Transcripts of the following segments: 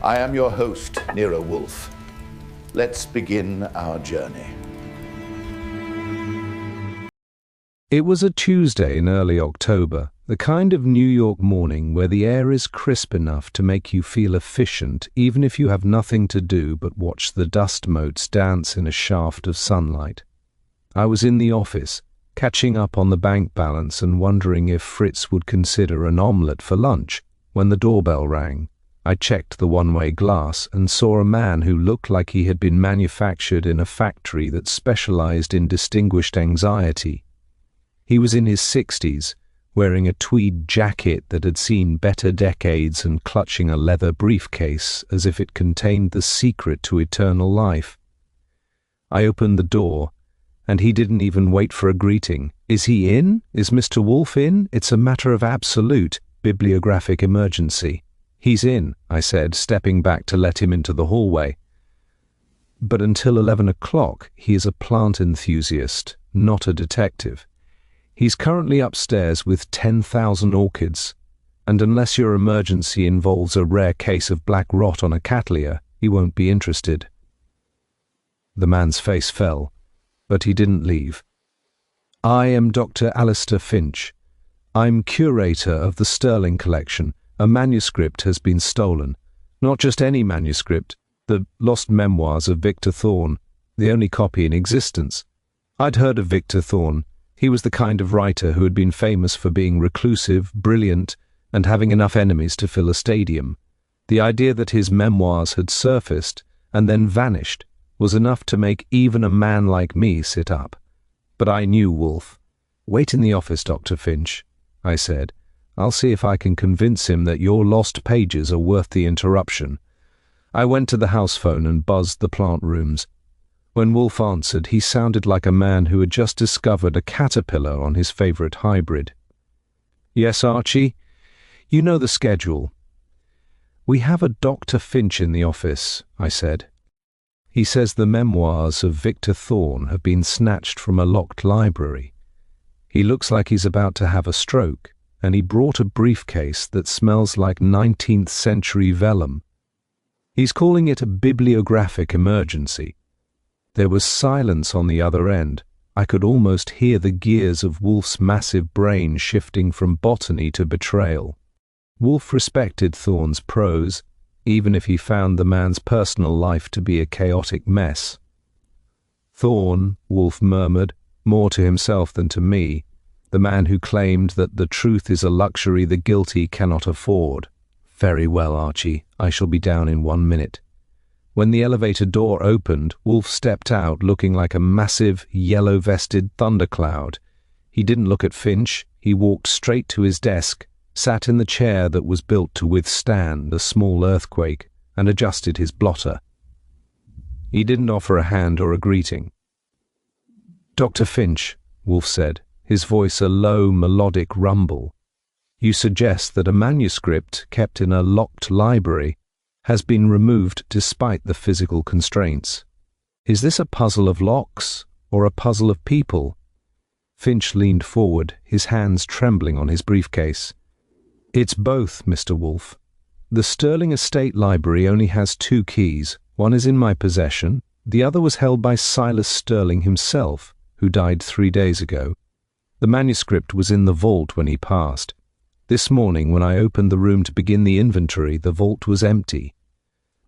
I am your host, Nero Wolfe. Let's begin our journey. It was a Tuesday in early October, the kind of New York morning where the air is crisp enough to make you feel efficient even if you have nothing to do but watch the dust motes dance in a shaft of sunlight. I was in the office, catching up on the bank balance and wondering if Fritz would consider an omelette for lunch when the doorbell rang. I checked the one-way glass and saw a man who looked like he had been manufactured in a factory that specialized in distinguished anxiety. He was in his 60s, wearing a tweed jacket that had seen better decades and clutching a leather briefcase as if it contained the secret to eternal life. I opened the door, and he didn't even wait for a greeting. "Is he in? Is Mr. Wolfe in? It's a matter of absolute bibliographic emergency." "He's in," I said, stepping back to let him into the hallway. "But until 11 o'clock, he is a plant enthusiast, not a detective. He's currently upstairs with 10,000 orchids, and unless your emergency involves a rare case of black rot on a cattleya, he won't be interested." The man's face fell, but he didn't leave. "I am Dr. Alistair Finch. I'm curator of the Sterling collection. A manuscript has been stolen. Not just any manuscript, the lost memoirs of Victor Thorne, the only copy in existence. I'd heard of Victor Thorne. He was the kind of writer who had been famous for being reclusive, brilliant, and having enough enemies to fill a stadium. The idea that his memoirs had surfaced and then vanished was enough to make even a man like me sit up. But I knew Wolfe. "Wait in the office, Dr. Finch," I said. "I'll see if I can convince him that your lost pages are worth the interruption." I went to the house phone and buzzed the plant rooms. When Wolfe answered, he sounded like a man who had just discovered a caterpillar on his favorite hybrid. "Yes, Archie? You know the schedule." "We have a Dr. Finch in the office," I said. "He says the memoirs of Victor Thorne have been snatched from a locked library. He looks like he's about to have a stroke, and he brought a briefcase that smells like 19th century vellum. He's calling it a bibliographic emergency." There was silence on the other end. I could almost hear the gears of Wolfe's massive brain shifting from botany to betrayal. Wolfe respected Thorne's prose, even if he found the man's personal life to be a chaotic mess. "Thorne," Wolfe murmured, more to himself than to me, "the man who claimed that the truth is a luxury the guilty cannot afford." "Very well, Archie. I shall be down in 1 minute." When the elevator door opened, Wolfe stepped out looking like a massive, yellow-vested thundercloud. He didn't look at Finch. He walked straight to his desk, sat in the chair that was built to withstand a small earthquake, and adjusted his blotter. He didn't offer a hand or a greeting. "Dr. Finch," Wolfe said, his voice a low, melodic rumble, "you suggest that a manuscript kept in a locked library has been removed despite the physical constraints. Is this a puzzle of locks or a puzzle of people?" Finch leaned forward, his hands trembling on his briefcase. "It's both, Mr. Wolfe. The Sterling Estate Library only has 2 keys. One is in my possession. The other was held by Silas Sterling himself, who died 3 days ago. The manuscript was in the vault when he passed. This morning, when I opened the room to begin the inventory, the vault was empty.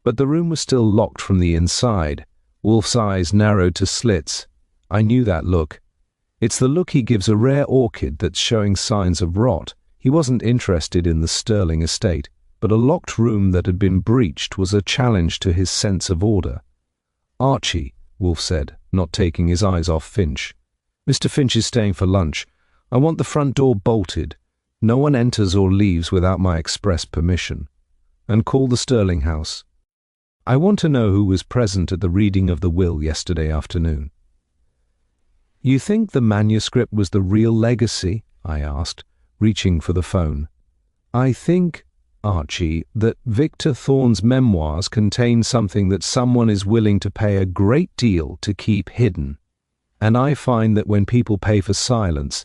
But the room was still locked from the inside." Wolfe's eyes narrowed to slits. I knew that look. It's the look he gives a rare orchid that's showing signs of rot. He wasn't interested in the Sterling estate, but a locked room that had been breached was a challenge to his sense of order. "Archie," Wolfe said, not taking his eyes off Finch. "Mr. Finch is staying for lunch. I want the front door bolted. No one enters or leaves without my express permission. And call the Sterling house. I want to know who was present at the reading of the will yesterday afternoon." "You think the manuscript was the real legacy?" I asked, reaching for the phone. "I think, Archie, that Victor Thorne's memoirs contain something that someone is willing to pay a great deal to keep hidden. And I find that when people pay for silence,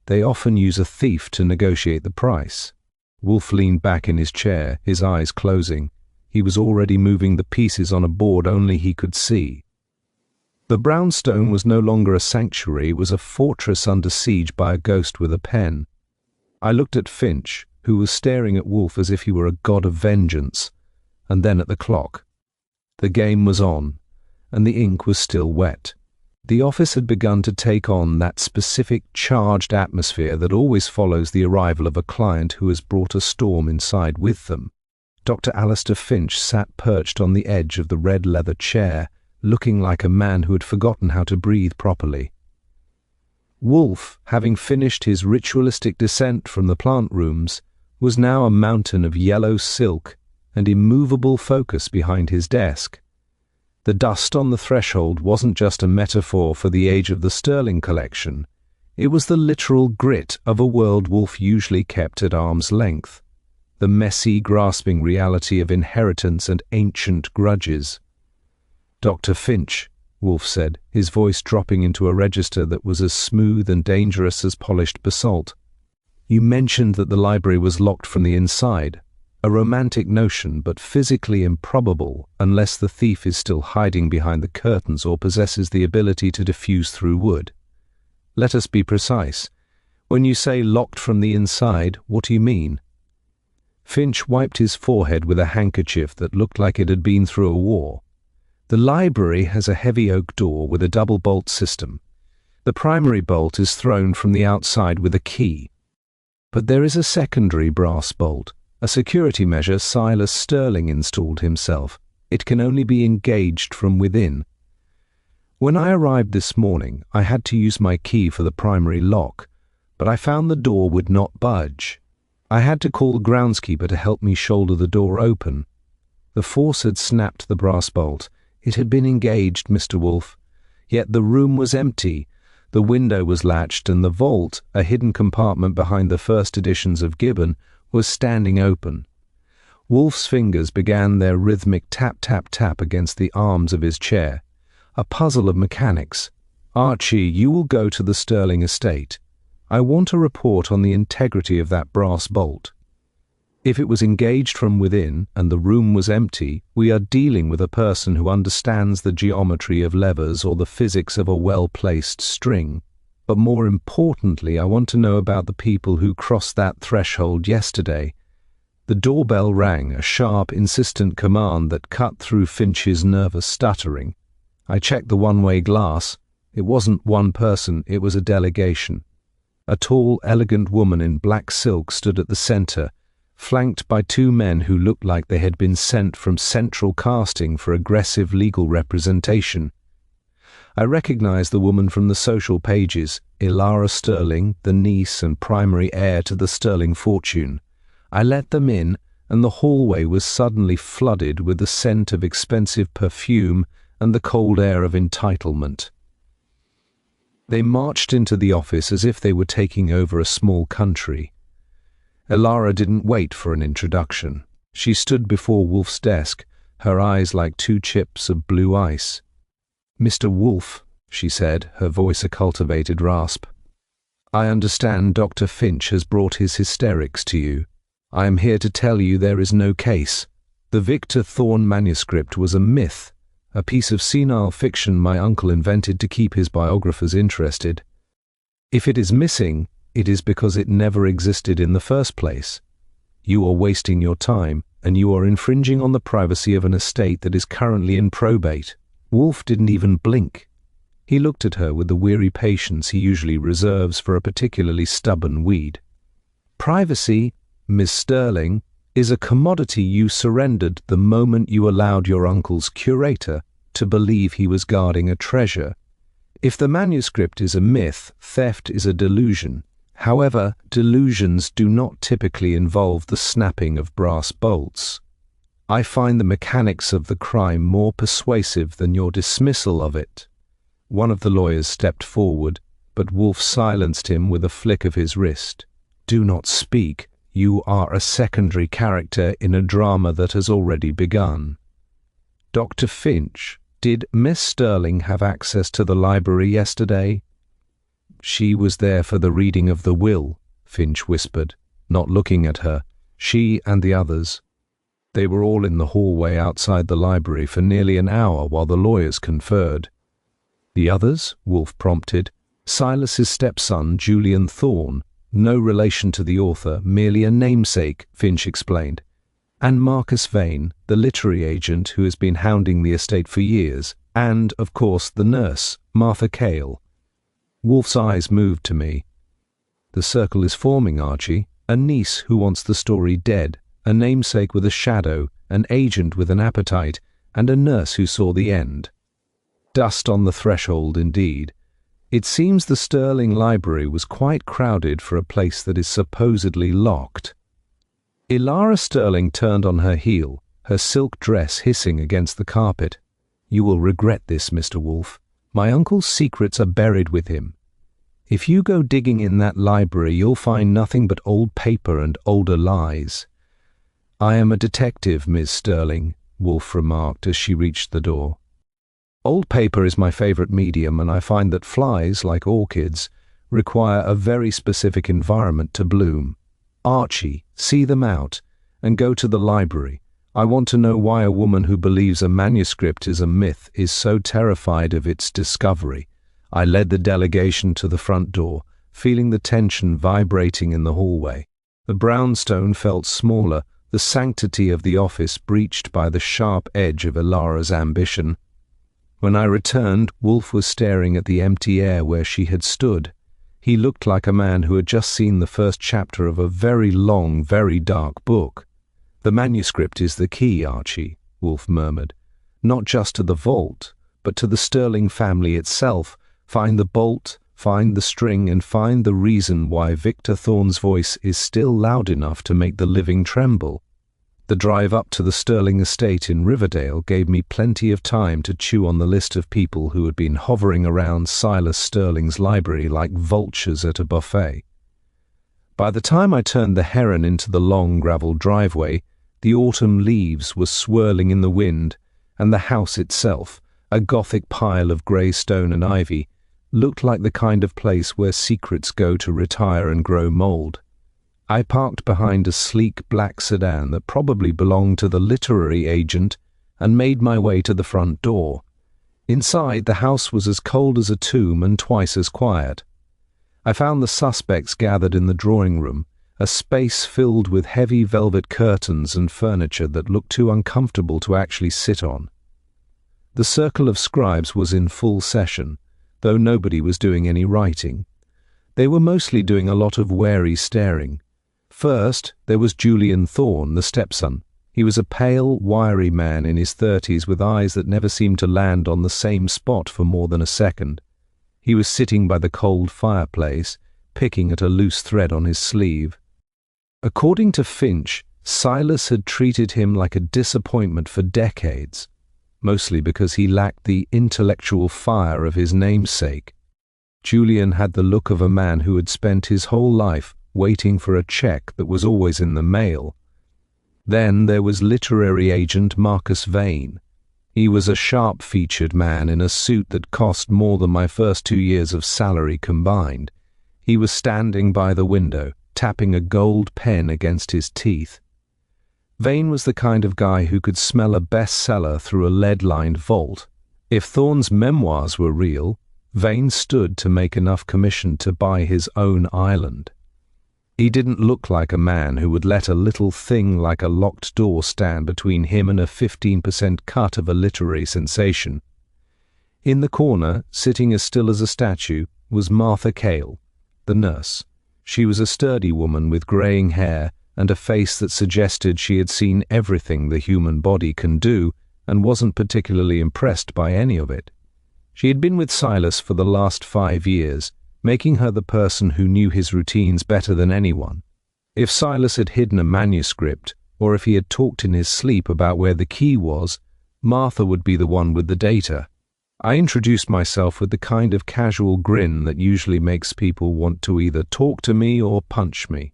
they often use a thief to negotiate the price." Wolfe leaned back in his chair, his eyes closing. He was already moving the pieces on a board only he could see. The brownstone was no longer a sanctuary, it was a fortress under siege by a ghost with a pen. I looked at Finch, who was staring at Wolfe as if he were a god of vengeance, and then at the clock. The game was on, and the ink was still wet. The office had begun to take on that specific charged atmosphere that always follows the arrival of a client who has brought a storm inside with them. Dr. Alistair Finch sat perched on the edge of the red leather chair, looking like a man who had forgotten how to breathe properly. Wolfe, having finished his ritualistic descent from the plant rooms, was now a mountain of yellow silk and immovable focus behind his desk. The dust on the threshold wasn't just a metaphor for the age of the Sterling collection. It was the literal grit of a world Wolfe usually kept at arm's length, the messy, grasping reality of inheritance and ancient grudges. "Dr. Finch," Wolfe said, his voice dropping into a register that was as smooth and dangerous as polished basalt. "You mentioned that the library was locked from the inside. A romantic notion, but physically improbable unless the thief is still hiding behind the curtains or possesses the ability to diffuse through wood. Let us be precise. When you say locked from the inside, what do you mean?" Finch wiped his forehead with a handkerchief that looked like it had been through a war. "The library has a heavy oak door with a double bolt system. The primary bolt is thrown from the outside with a key. But there is a secondary brass bolt, a security measure Silas Sterling installed himself. It can only be engaged from within. When I arrived this morning, I had to use my key for the primary lock, but I found the door would not budge. I had to call the groundskeeper to help me shoulder the door open. The force had snapped the brass bolt. It had been engaged, Mr. Wolfe. Yet the room was empty. The window was latched, and the vault, a hidden compartment behind the first editions of Gibbon, was standing open. Wolfe's fingers began their rhythmic tap-tap-tap against the arms of his chair. A puzzle of mechanics. "Archie, you will go to the Sterling estate. I want a report on the integrity of that brass bolt. If it was engaged from within and the room was empty, we are dealing with a person who understands the geometry of levers or the physics of a well-placed string. But more importantly, I want to know about the people who crossed that threshold yesterday." The doorbell rang, a sharp, insistent command that cut through Finch's nervous stuttering. I checked the one-way glass. It wasn't one person, it was a delegation. A tall, elegant woman in black silk stood at the center, flanked by two men who looked like they had been sent from central casting for aggressive legal representation. I recognized the woman from the social pages, Ilara Sterling, the niece and primary heir to the Sterling fortune. I let them in, and the hallway was suddenly flooded with the scent of expensive perfume and the cold air of entitlement. They marched into the office as if they were taking over a small country. Ilara didn't wait for an introduction. She stood before Wolfe's desk, her eyes like two chips of blue ice. "Mr. Wolfe," she said, her voice a cultivated rasp, "I understand Dr. Finch has brought his hysterics to you. I am here to tell you there is no case. The Victor Thorne manuscript was a myth, a piece of senile fiction my uncle invented to keep his biographers interested. If it is missing, it is because it never existed in the first place. You are wasting your time, and you are infringing on the privacy of an estate that is currently in probate." Wolfe didn't even blink. He looked at her with the weary patience he usually reserves for a particularly stubborn weed. "Privacy, Miss Sterling, is a commodity you surrendered the moment you allowed your uncle's curator to believe he was guarding a treasure. If the manuscript is a myth, theft is a delusion. However, delusions do not typically involve the snapping of brass bolts. I find the mechanics of the crime more persuasive than your dismissal of it." One of the lawyers stepped forward, but Wolfe silenced him with a flick of his wrist. "Do not speak. You are a secondary character in a drama that has already begun." "Dr. Finch, did Miss Sterling have access to the library yesterday?" "She was there for the reading of the will," Finch whispered, not looking at her. "She and the others." They were all in the hallway outside the library for nearly an hour while the lawyers conferred. The others? Wolfe prompted. Silas's stepson, Julian Thorne, no relation to the author, merely a namesake, Finch explained. And Marcus Vane, the literary agent who has been hounding the estate for years, and, of course, the nurse, Martha Cale. Wolfe's eyes moved to me. The circle is forming, Archie. A niece who wants the story dead, a namesake with a shadow, an agent with an appetite, and a nurse who saw the end. Dust on the threshold, indeed. It seems the Sterling Library was quite crowded for a place that is supposedly locked. Ilara Sterling turned on her heel, her silk dress hissing against the carpet. "You will regret this, Mr. Wolfe. My uncle's secrets are buried with him. If you go digging in that library, you'll find nothing but old paper and older lies." "I am a detective, Miss Sterling," Wolfe remarked as she reached the door. "Old paper is my favorite medium, and I find that flies, like orchids, require a very specific environment to bloom. Archie, see them out, and go to the library. I want to know why a woman who believes a manuscript is a myth is so terrified of its discovery." I led the delegation to the front door, feeling the tension vibrating in the hallway. The brownstone felt smaller, the sanctity of the office breached by the sharp edge of Ilara's ambition. When I returned, Wolfe was staring at the empty air where she had stood. He looked like a man who had just seen the first chapter of a very long, very dark book. "The manuscript is the key, Archie," Wolfe murmured. "Not just to the vault, but to the Sterling family itself. Find the bolt, find the string, and find the reason why Victor Thorne's voice is still loud enough to make the living tremble." The drive up to the Sterling estate in Riverdale gave me plenty of time to chew on the list of people who had been hovering around Silas Sterling's library like vultures at a buffet. By the time I turned the Heron into the long gravel driveway, the autumn leaves were swirling in the wind, and the house itself, a Gothic pile of grey stone and ivy, looked like the kind of place where secrets go to retire and grow mould. I parked behind a sleek black sedan that probably belonged to the literary agent and made my way to the front door. Inside, the house was as cold as a tomb and twice as quiet. I found the suspects gathered in the drawing room, a space filled with heavy velvet curtains and furniture that looked too uncomfortable to actually sit on. The circle of scribes was in full session, though nobody was doing any writing. They were mostly doing a lot of wary staring. First, there was Julian Thorne, the stepson. He was a pale, wiry man in his 30s with eyes that never seemed to land on the same spot for more than a second. He was sitting by the cold fireplace, picking at a loose thread on his sleeve. According to Finch, Silas had treated him like a disappointment for decades, mostly because he lacked the intellectual fire of his namesake. Julian had the look of a man who had spent his whole life waiting for a check that was always in the mail. Then there was literary agent Marcus Vane. He was a sharp-featured man in a suit that cost more than my first 2 years of salary combined. He was standing by the window, tapping a gold pen against his teeth. Vane was the kind of guy who could smell a bestseller through a lead-lined vault. If Thorne's memoirs were real, Vane stood to make enough commission to buy his own island. He didn't look like a man who would let a little thing like a locked door stand between him and a 15% cut of a literary sensation. In the corner, sitting as still as a statue, was Martha Cale, the nurse. She was a sturdy woman with greying hair and a face that suggested she had seen everything the human body can do and wasn't particularly impressed by any of it. She had been with Silas for the last 5 years, making her the person who knew his routines better than anyone. If Silas had hidden a manuscript, or if he had talked in his sleep about where the key was, Martha would be the one with the data. I introduced myself with the kind of casual grin that usually makes people want to either talk to me or punch me.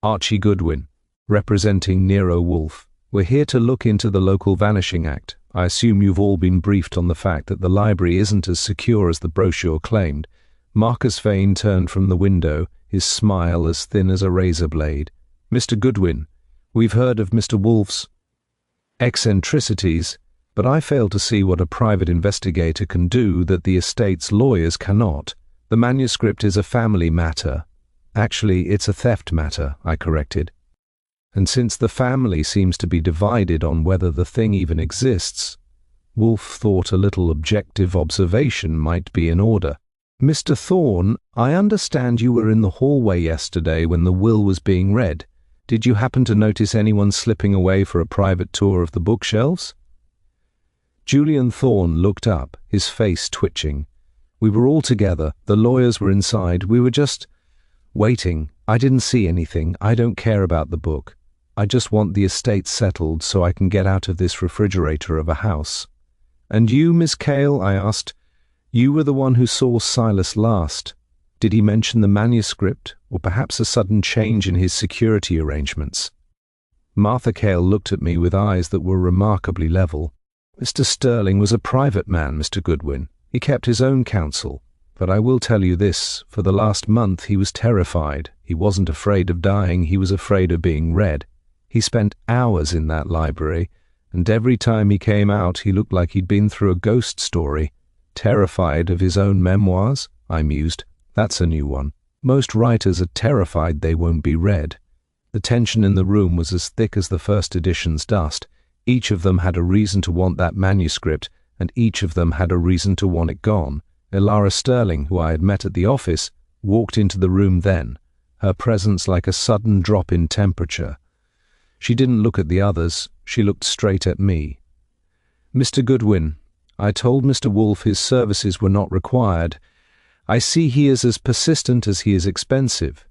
Archie Goodwin, representing Nero Wolfe. We're here to look into the local Vanishing Act. I assume you've all been briefed on the fact that the library isn't as secure as the brochure claimed. Marcus Vane turned from the window, his smile as thin as a razor blade. "Mr. Goodwin, we've heard of Mr. Wolfe's—" eccentricities, but I fail to see what a private investigator can do that the estate's lawyers cannot. The manuscript is a family matter. Actually, it's a theft matter, I corrected. And since the family seems to be divided on whether the thing even exists, Wolfe thought a little objective observation might be in order. Mr. Thorne, I understand you were in the hallway yesterday when the will was being read. Did you happen to notice anyone slipping away for a private tour of the bookshelves? Julian Thorne looked up, his face twitching. We were all together, the lawyers were inside, we were just waiting. I didn't see anything, I don't care about the book. I just want the estate settled so I can get out of this refrigerator of a house. And you, Miss Cale, I asked, you were the one who saw Silas last. Did he mention the manuscript, or perhaps a sudden change in his security arrangements? Martha Cale looked at me with eyes that were remarkably level. Mr. Sterling was a private man, Mr. Goodwin. He kept his own counsel. But I will tell you this, for the last month he was terrified. He wasn't afraid of dying, he was afraid of being read. He spent hours in that library, and every time he came out he looked like he'd been through a ghost story. Terrified of his own memoirs? I mused. That's a new one. Most writers are terrified they won't be read. The tension in the room was as thick as the first edition's dust. Each of them had a reason to want that manuscript, and each of them had a reason to want it gone. Elara Sterling, who I had met at the office, walked into the room then, her presence like a sudden drop in temperature. She didn't look at the others, she looked straight at me. Mr. Goodwin, I told Mr. Wolfe his services were not required. I see he is as persistent as he is expensive.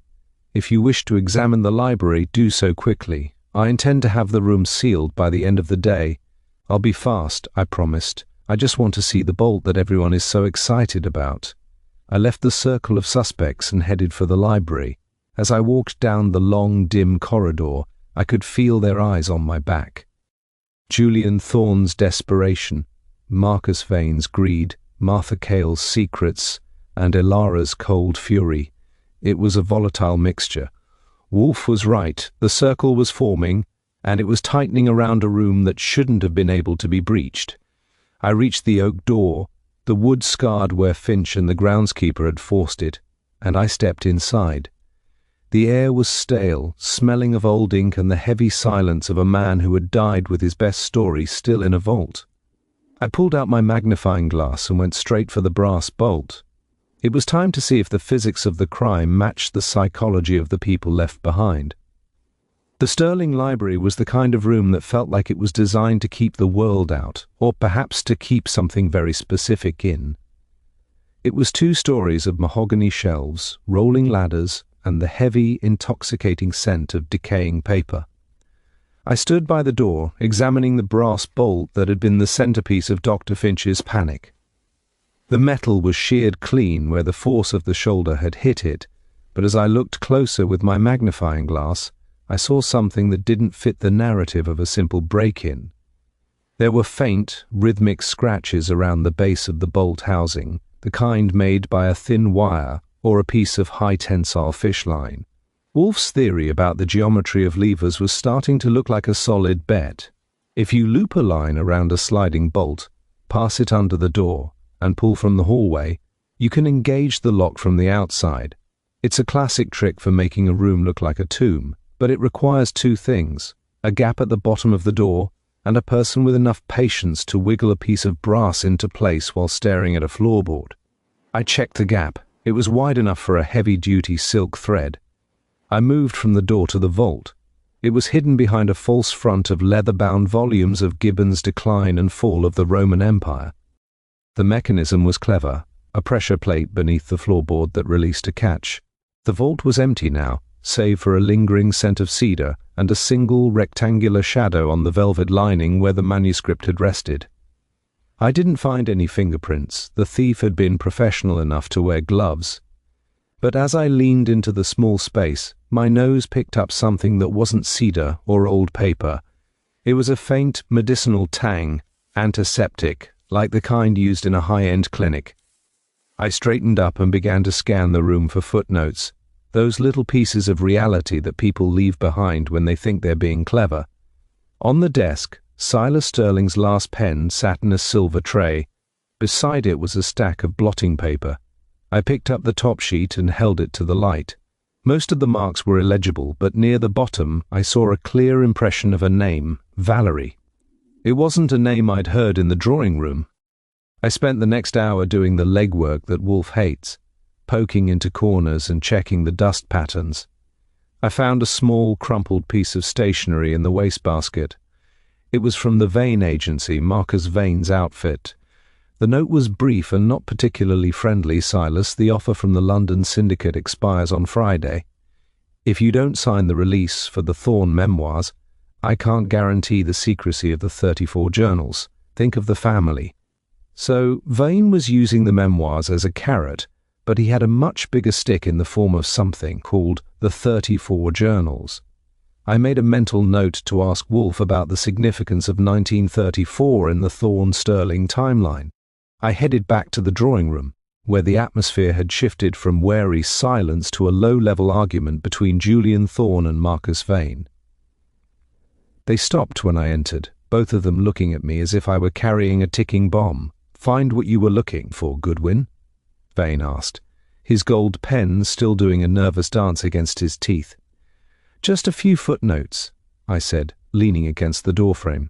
If you wish to examine the library, do so quickly. I intend to have the room sealed by the end of the day. I'll be fast, I promised. I just want to see the bolt that everyone is so excited about. I left the circle of suspects and headed for the library. As I walked down the long, dim corridor, I could feel their eyes on my back. Julian Thorne's desperation, Marcus Vane's greed, Martha Cale's secrets, and Elara's cold fury. It was a volatile mixture. Wolfe was right, the circle was forming, and it was tightening around a room that shouldn't have been able to be breached. I reached the oak door, the wood scarred where Finch and the groundskeeper had forced it, and I stepped inside. The air was stale, smelling of old ink and the heavy silence of a man who had died with his best story still in a vault. I pulled out my magnifying glass and went straight for the brass bolt. It was time to see if the physics of the crime matched the psychology of the people left behind. The Sterling Library was the kind of room that felt like it was designed to keep the world out, or perhaps to keep something very specific in. It was 2 stories of mahogany shelves, rolling ladders, and the heavy, intoxicating scent of decaying paper. I stood by the door, examining the brass bolt that had been the centerpiece of Dr. Finch's panic. The metal was sheared clean where the force of the shoulder had hit it, but as I looked closer with my magnifying glass, I saw something that didn't fit the narrative of a simple break-in. There were faint, rhythmic scratches around the base of the bolt housing, the kind made by a thin wire or a piece of high-tensile fish line. Wolfe's theory about the geometry of levers was starting to look like a solid bet. If you loop a line around a sliding bolt, pass it under the door, and pull from the hallway, you can engage the lock from the outside. It's a classic trick for making a room look like a tomb, but it requires 2 things, a gap at the bottom of the door, and a person with enough patience to wiggle a piece of brass into place while staring at a floorboard. I checked the gap. It was wide enough for a heavy-duty silk thread. I moved from the door to the vault. It was hidden behind a false front of leather-bound volumes of Gibbon's Decline and Fall of the Roman Empire. The mechanism was clever, a pressure plate beneath the floorboard that released a catch. The vault was empty now, save for a lingering scent of cedar and a single rectangular shadow on the velvet lining where the manuscript had rested. I didn't find any fingerprints. The thief had been professional enough to wear gloves. But as I leaned into the small space, my nose picked up something that wasn't cedar or old paper. It was a faint medicinal tang, antiseptic, like the kind used in a high-end clinic. I straightened up and began to scan the room for footnotes, those little pieces of reality that people leave behind when they think they're being clever. On the desk, Silas Sterling's last pen sat in a silver tray. Beside it was a stack of blotting paper. I picked up the top sheet and held it to the light. Most of the marks were illegible, but near the bottom I saw a clear impression of a name, Valerie. It wasn't a name I'd heard in the drawing room. I spent the next hour doing the legwork that Wolfe hates, poking into corners and checking the dust patterns. I found a small, crumpled piece of stationery in the wastebasket. It was from the Vane agency, Marcus Vane's outfit. The note was brief and not particularly friendly. Silas, the offer from the London syndicate expires on Friday. If you don't sign the release for the Thorn memoirs, I can't guarantee the secrecy of the 34 journals. Think of the family. So Vane was using the memoirs as a carrot, but he had a much bigger stick in the form of something called the 34 journals. I made a mental note to ask Wolfe about the significance of 1934 in the Thorn-Sterling timeline. I headed back to the drawing room, where the atmosphere had shifted from wary silence to a low-level argument between Julian Thorn and Marcus Vane. They stopped when I entered, both of them looking at me as if I were carrying a ticking bomb. "Find what you were looking for, Goodwin?" Vane asked, his gold pen still doing a nervous dance against his teeth. "Just a few footnotes," I said, leaning against the doorframe.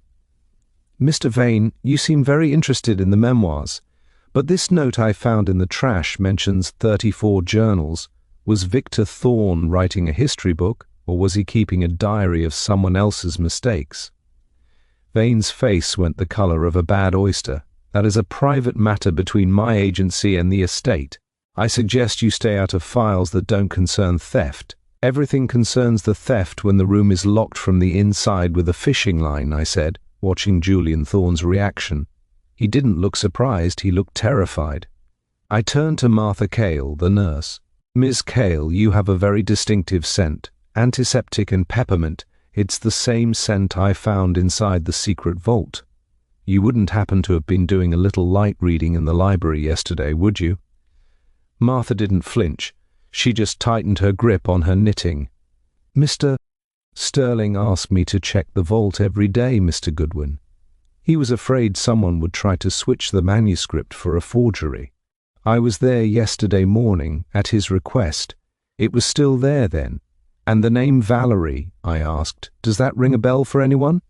"Mr. Vane, you seem very interested in the memoirs, but this note I found in the trash mentions 34 journals. Was Victor Thorn writing a history book, or was he keeping a diary of someone else's mistakes?" Vane's face went the color of a bad oyster. "That is a private matter between my agency and the estate. I suggest you stay out of files that don't concern theft. Everything concerns the theft when the room is locked from the inside with a fishing line," I said, watching Julian Thorn's reaction. He didn't look surprised, he looked terrified. I turned to Martha Cale, the nurse. "Miss Cale, you have a very distinctive scent, antiseptic and peppermint. It's the same scent I found inside the secret vault. You wouldn't happen to have been doing a little light reading in the library yesterday, would you?" Martha didn't flinch. She just tightened her grip on her knitting. "Mr. Sterling asked me to check the vault every day, Mr. Goodwin. He was afraid someone would try to switch the manuscript for a forgery. I was there yesterday morning at his request. It was still there then. And the name Valerie," I asked, "does that ring a bell for anyone?"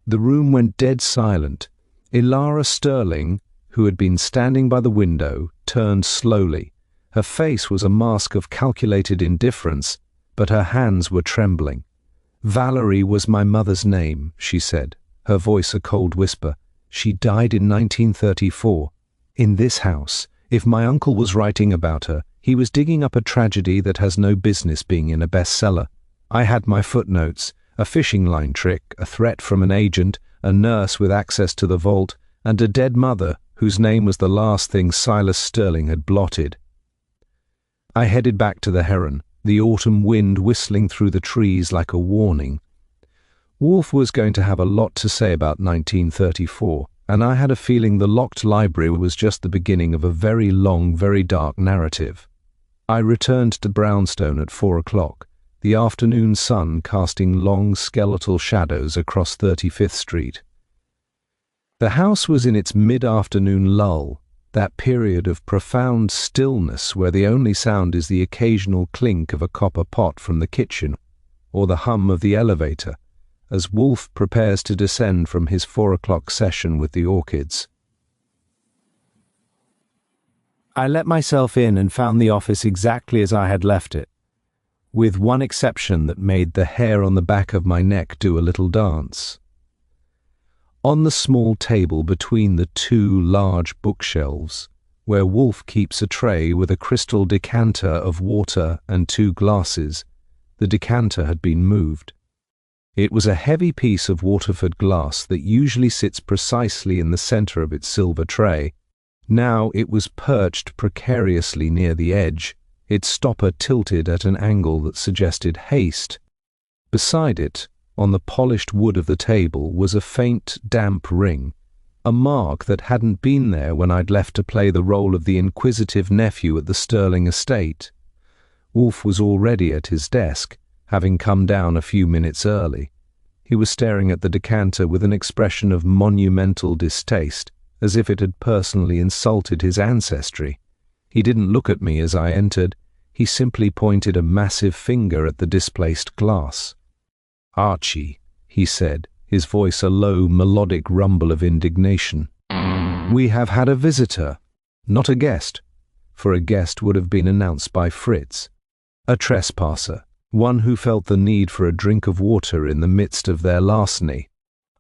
The room went dead silent. Ilara Sterling, who had been standing by the window, turned slowly. Her face was a mask of calculated indifference, but her hands were trembling. "Valerie was my mother's name," she said, her voice a cold whisper. "She died in 1934. In this house. If my uncle was writing about her, he was digging up a tragedy that has no business being in a bestseller. I had my footnotes, a fishing line trick, a threat from an agent, a nurse with access to the vault, and a dead mother whose name was the last thing Silas Sterling had blotted." I headed back to the Heron, the autumn wind whistling through the trees like a warning. Wolfe was going to have a lot to say about 1934, and I had a feeling the locked library was just the beginning of a very long, very dark narrative. I returned to Brownstone at 4 o'clock, the afternoon sun casting long skeletal shadows across 35th Street. The house was in its mid-afternoon lull, that period of profound stillness where the only sound is the occasional clink of a copper pot from the kitchen or the hum of the elevator, as Wolfe prepares to descend from his 4 o'clock session with the orchids. I let myself in and found the office exactly as I had left it, with one exception that made the hair on the back of my neck do a little dance. On the small table between the two large bookshelves, where Wolfe keeps a tray with a crystal decanter of water and 2 glasses, the decanter had been moved. It was a heavy piece of Waterford glass that usually sits precisely in the center of its silver tray. Now it was perched precariously near the edge, its stopper tilted at an angle that suggested haste. Beside it, on the polished wood of the table, was a faint, damp ring, a mark that hadn't been there when I'd left to play the role of the inquisitive nephew at the Sterling estate. Wolfe was already at his desk, having come down a few minutes early. He was staring at the decanter with an expression of monumental distaste, as if it had personally insulted his ancestry. He didn't look at me as I entered. He simply pointed a massive finger at the displaced glass. "Archie," he said, his voice a low, melodic rumble of indignation. "We have had a visitor. Not a guest, for a guest would have been announced by Fritz. A trespasser, one who felt the need for a drink of water in the midst of their larceny."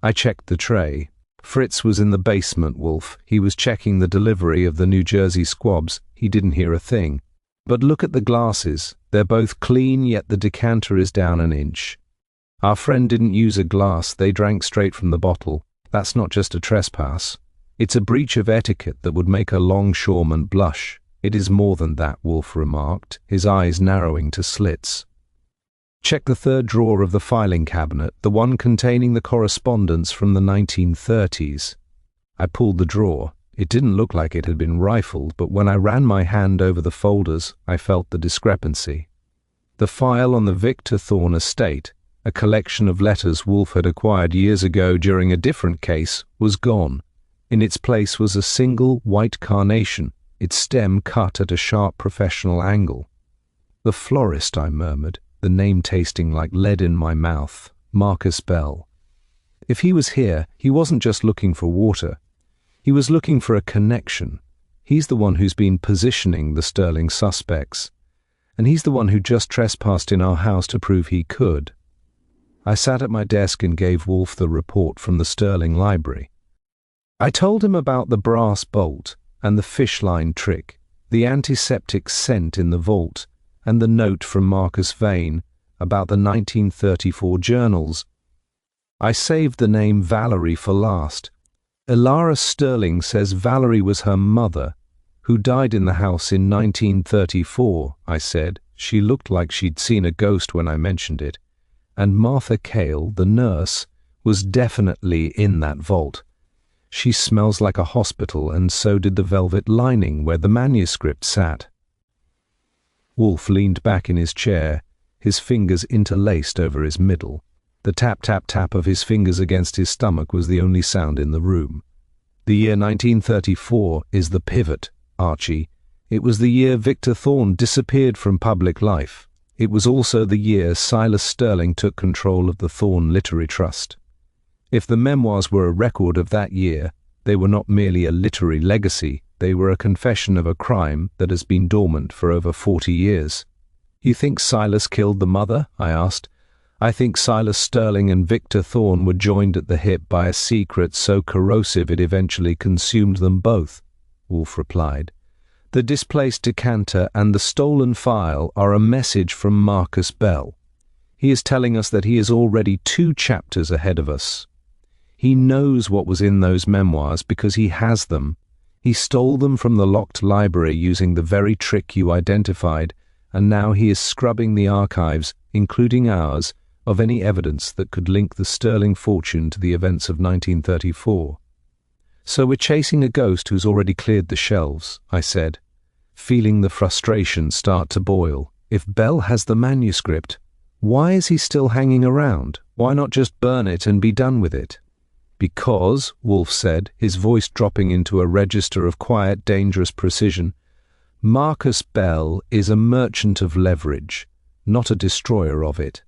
I checked the tray. Fritz was in the basement, Wolfe. He was checking the delivery of the New Jersey squabs. He didn't hear a thing. "But look at the glasses. They're both clean, yet the decanter is down an inch. Our friend didn't use a glass. They drank straight from the bottle. That's not just a trespass. It's a breach of etiquette that would make a longshoreman blush. It is more than that," Wolfe remarked, his eyes narrowing to slits. "Check the third drawer of the filing cabinet, the one containing the correspondence from the 1930s. I pulled the drawer. It didn't look like it had been rifled, but when I ran my hand over the folders, I felt the discrepancy. The file on the Victor Thorne estate, a collection of letters Wolfe had acquired years ago during a different case, was gone. In its place was a single white carnation, its stem cut at a sharp professional angle. "The florist," I murmured, the name tasting like lead in my mouth. "Marcus Bell." If he was here, he wasn't just looking for water. He was looking for a connection. He's the one who's been positioning the Sterling suspects. And he's the one who just trespassed in our house to prove he could. I sat at my desk and gave Wolfe the report from the Sterling library. I told him about the brass bolt and the fish line trick, the antiseptic scent in the vault, and the note from Marcus Vane about the 1934 journals. I saved the name Valerie for last. Elara Sterling says Valerie was her mother, who died in the house in 1934, I said. She looked like she'd seen a ghost when I mentioned it. And Martha Cale, the nurse, was definitely in that vault. She smells like a hospital, and so did the velvet lining where the manuscript sat. Wolfe leaned back in his chair, his fingers interlaced over his middle. The tap-tap-tap of his fingers against his stomach was the only sound in the room. "The year 1934 is the pivot, Archie. It was the year Victor Thorne disappeared from public life. It was also the year Silas Sterling took control of the Thorne Literary Trust. If the memoirs were a record of that year, they were not merely a literary legacy, they were a confession of a crime that has been dormant for over 40 years. "You think Silas killed the mother?" I asked. "I think Silas Sterling and Victor Thorne were joined at the hip by a secret so corrosive it eventually consumed them both," Wolfe replied. "The displaced decanter and the stolen file are a message from Marcus Bell. He is telling us that he is already 2 chapters ahead of us. He knows what was in those memoirs because he has them. He stole them from the locked library using the very trick you identified, and now he is scrubbing the archives, including ours, of any evidence that could link the Sterling fortune to the events of 1934. "So we're chasing a ghost who's already cleared the shelves," I said, feeling the frustration start to boil. If Bell has the manuscript, why is he still hanging around? Why not just burn it and be done with it? "Because," Wolfe said, his voice dropping into a register of quiet, dangerous precision, "Marcus Bell is a merchant of leverage, not a destroyer of it.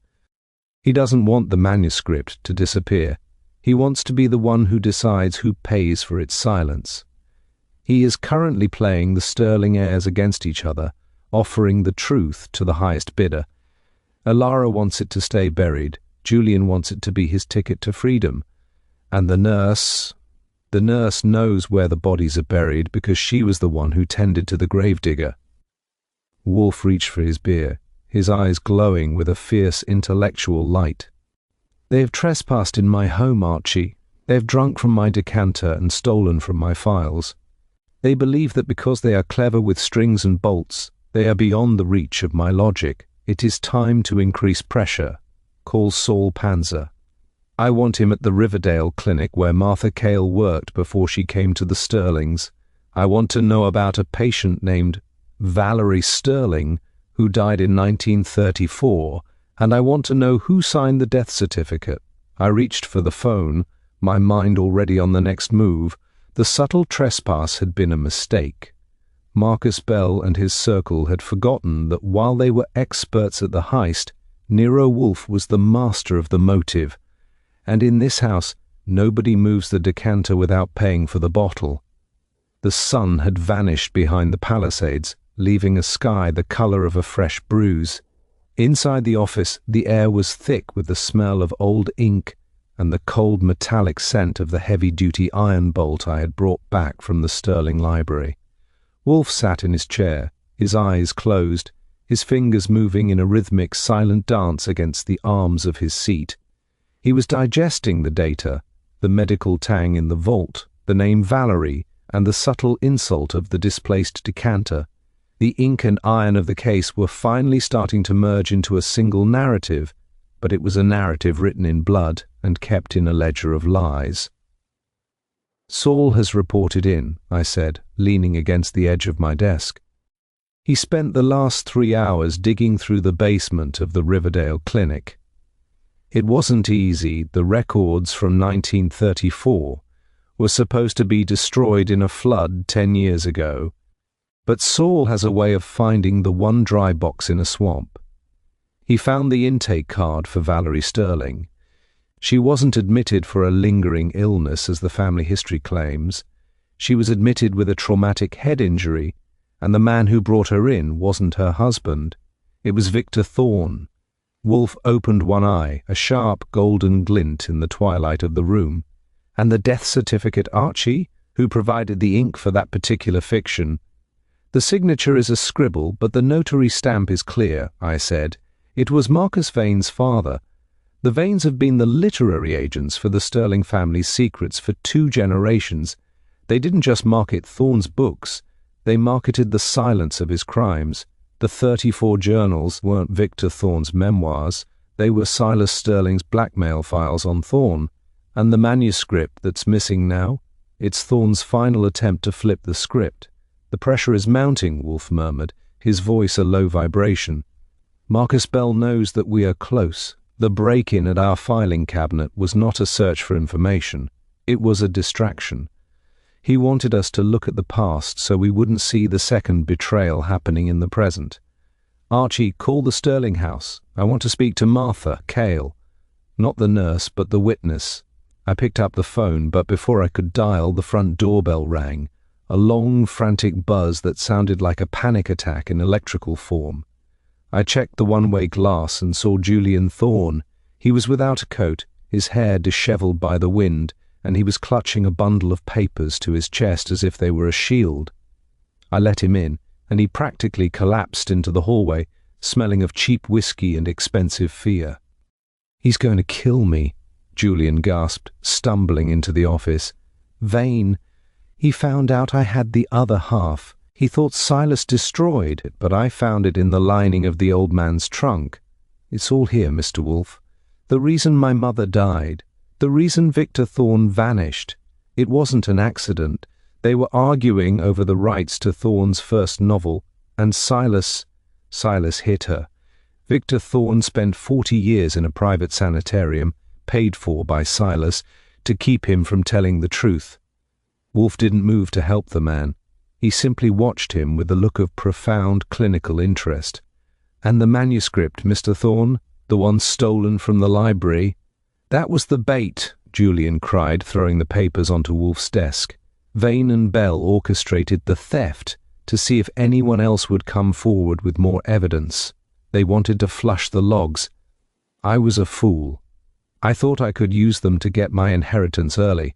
He doesn't want the manuscript to disappear. He wants to be the one who decides who pays for its silence. He is currently playing the Sterling heirs against each other, offering the truth to the highest bidder. Elara wants it to stay buried. Julian wants it to be his ticket to freedom. And the nurse knows where the bodies are buried because she was the one who tended to the gravedigger." Wolfe reached for his beer, his eyes glowing with a fierce intellectual light. "They have trespassed in my home, Archie. They have drunk from my decanter and stolen from my files. They believe that because they are clever with strings and bolts, they are beyond the reach of my logic. It is time to increase pressure. Call Saul Panzer. I want him at the Riverdale clinic where Martha Cale worked before she came to the Sterlings. I want to know about a patient named Valerie Sterling who died in 1934, and I want to know who signed the death certificate. I reached for the phone, my mind already on the next move. The subtle trespass had been a mistake. Marcus Bell and his circle had forgotten that while they were experts at the heist, Nero Wolfe was the master of the motive. And in this house, nobody moves the decanter without paying for the bottle. The sun had vanished behind the palisades, leaving a sky the color of a fresh bruise. Inside the office, the air was thick with the smell of old ink and the cold metallic scent of the heavy-duty iron bolt I had brought back from the Sterling Library. Wolfe sat in his chair, his eyes closed, his fingers moving in a rhythmic, silent dance against the arms of his seat. He was digesting the data, the medical tang in the vault, the name Valerie, and the subtle insult of the displaced decanter. The ink and iron of the case were finally starting to merge into a single narrative, but it was a narrative written in blood and kept in a ledger of lies. "Saul has reported in," I said, leaning against the edge of my desk. He spent the last 3 hours digging through the basement of the Riverdale Clinic. It wasn't easy. The records from 1934 were supposed to be destroyed in a flood 10 years ago. But Saul has a way of finding the one dry box in a swamp. He found the intake card for Valerie Sterling. She wasn't admitted for a lingering illness, as the family history claims. She was admitted with a traumatic head injury, and the man who brought her in wasn't her husband. It was Victor Thorne. Wolfe opened one eye, a sharp golden glint in the twilight of the room. And the death certificate, Archie, who provided the ink for that particular fiction. "The signature is a scribble, but the notary stamp is clear," I said. "It was Marcus Vane's father. The Vanes have been the literary agents for the Sterling family's secrets for 2 generations. They didn't just market Thorne's books, they marketed the silence of his crimes. The 34 journals weren't Victor Thorne's memoirs, they were Silas Sterling's blackmail files on Thorne. And the manuscript that's missing now? It's Thorne's final attempt to flip the script. The pressure is mounting," Wolfe murmured, his voice a low vibration. "Marcus Bell knows that we are close. The break-in at our filing cabinet was not a search for information. It was a distraction. He wanted us to look at the past so we wouldn't see the second betrayal happening in the present. Archie, call the Sterling house. I want to speak to Martha Cale. Not the nurse, but the witness." I picked up the phone, but before I could dial, the front doorbell rang. A long, frantic buzz that sounded like a panic attack in electrical form. I checked the one-way glass and saw Julian Thorne. He was without a coat, his hair disheveled by the wind, and he was clutching a bundle of papers to his chest as if they were a shield. I let him in, and he practically collapsed into the hallway, smelling of cheap whiskey and expensive fear. "He's going to kill me," Julian gasped, stumbling into the office. "Vane, he found out I had the other half. He thought Silas destroyed it, but I found it in the lining of the old man's trunk. It's all here, Mr. Wolfe. The reason my mother died, the reason Victor Thorne vanished. It wasn't an accident. They were arguing over the rights to Thorne's first novel, and Silas hit her. Victor Thorne spent 40 years in a private sanitarium, paid for by Silas, to keep him from telling the truth. Wolfe didn't move to help the man. He simply watched him with a look of profound clinical interest. "And the manuscript, Mr. Thorne, the one stolen from the library?" "That was the bait," Julian cried, throwing the papers onto Wolfe's desk. "Vane and Bell orchestrated the theft to see if anyone else would come forward with more evidence. They wanted to flush the logs. I was a fool. I thought I could use them to get my inheritance early.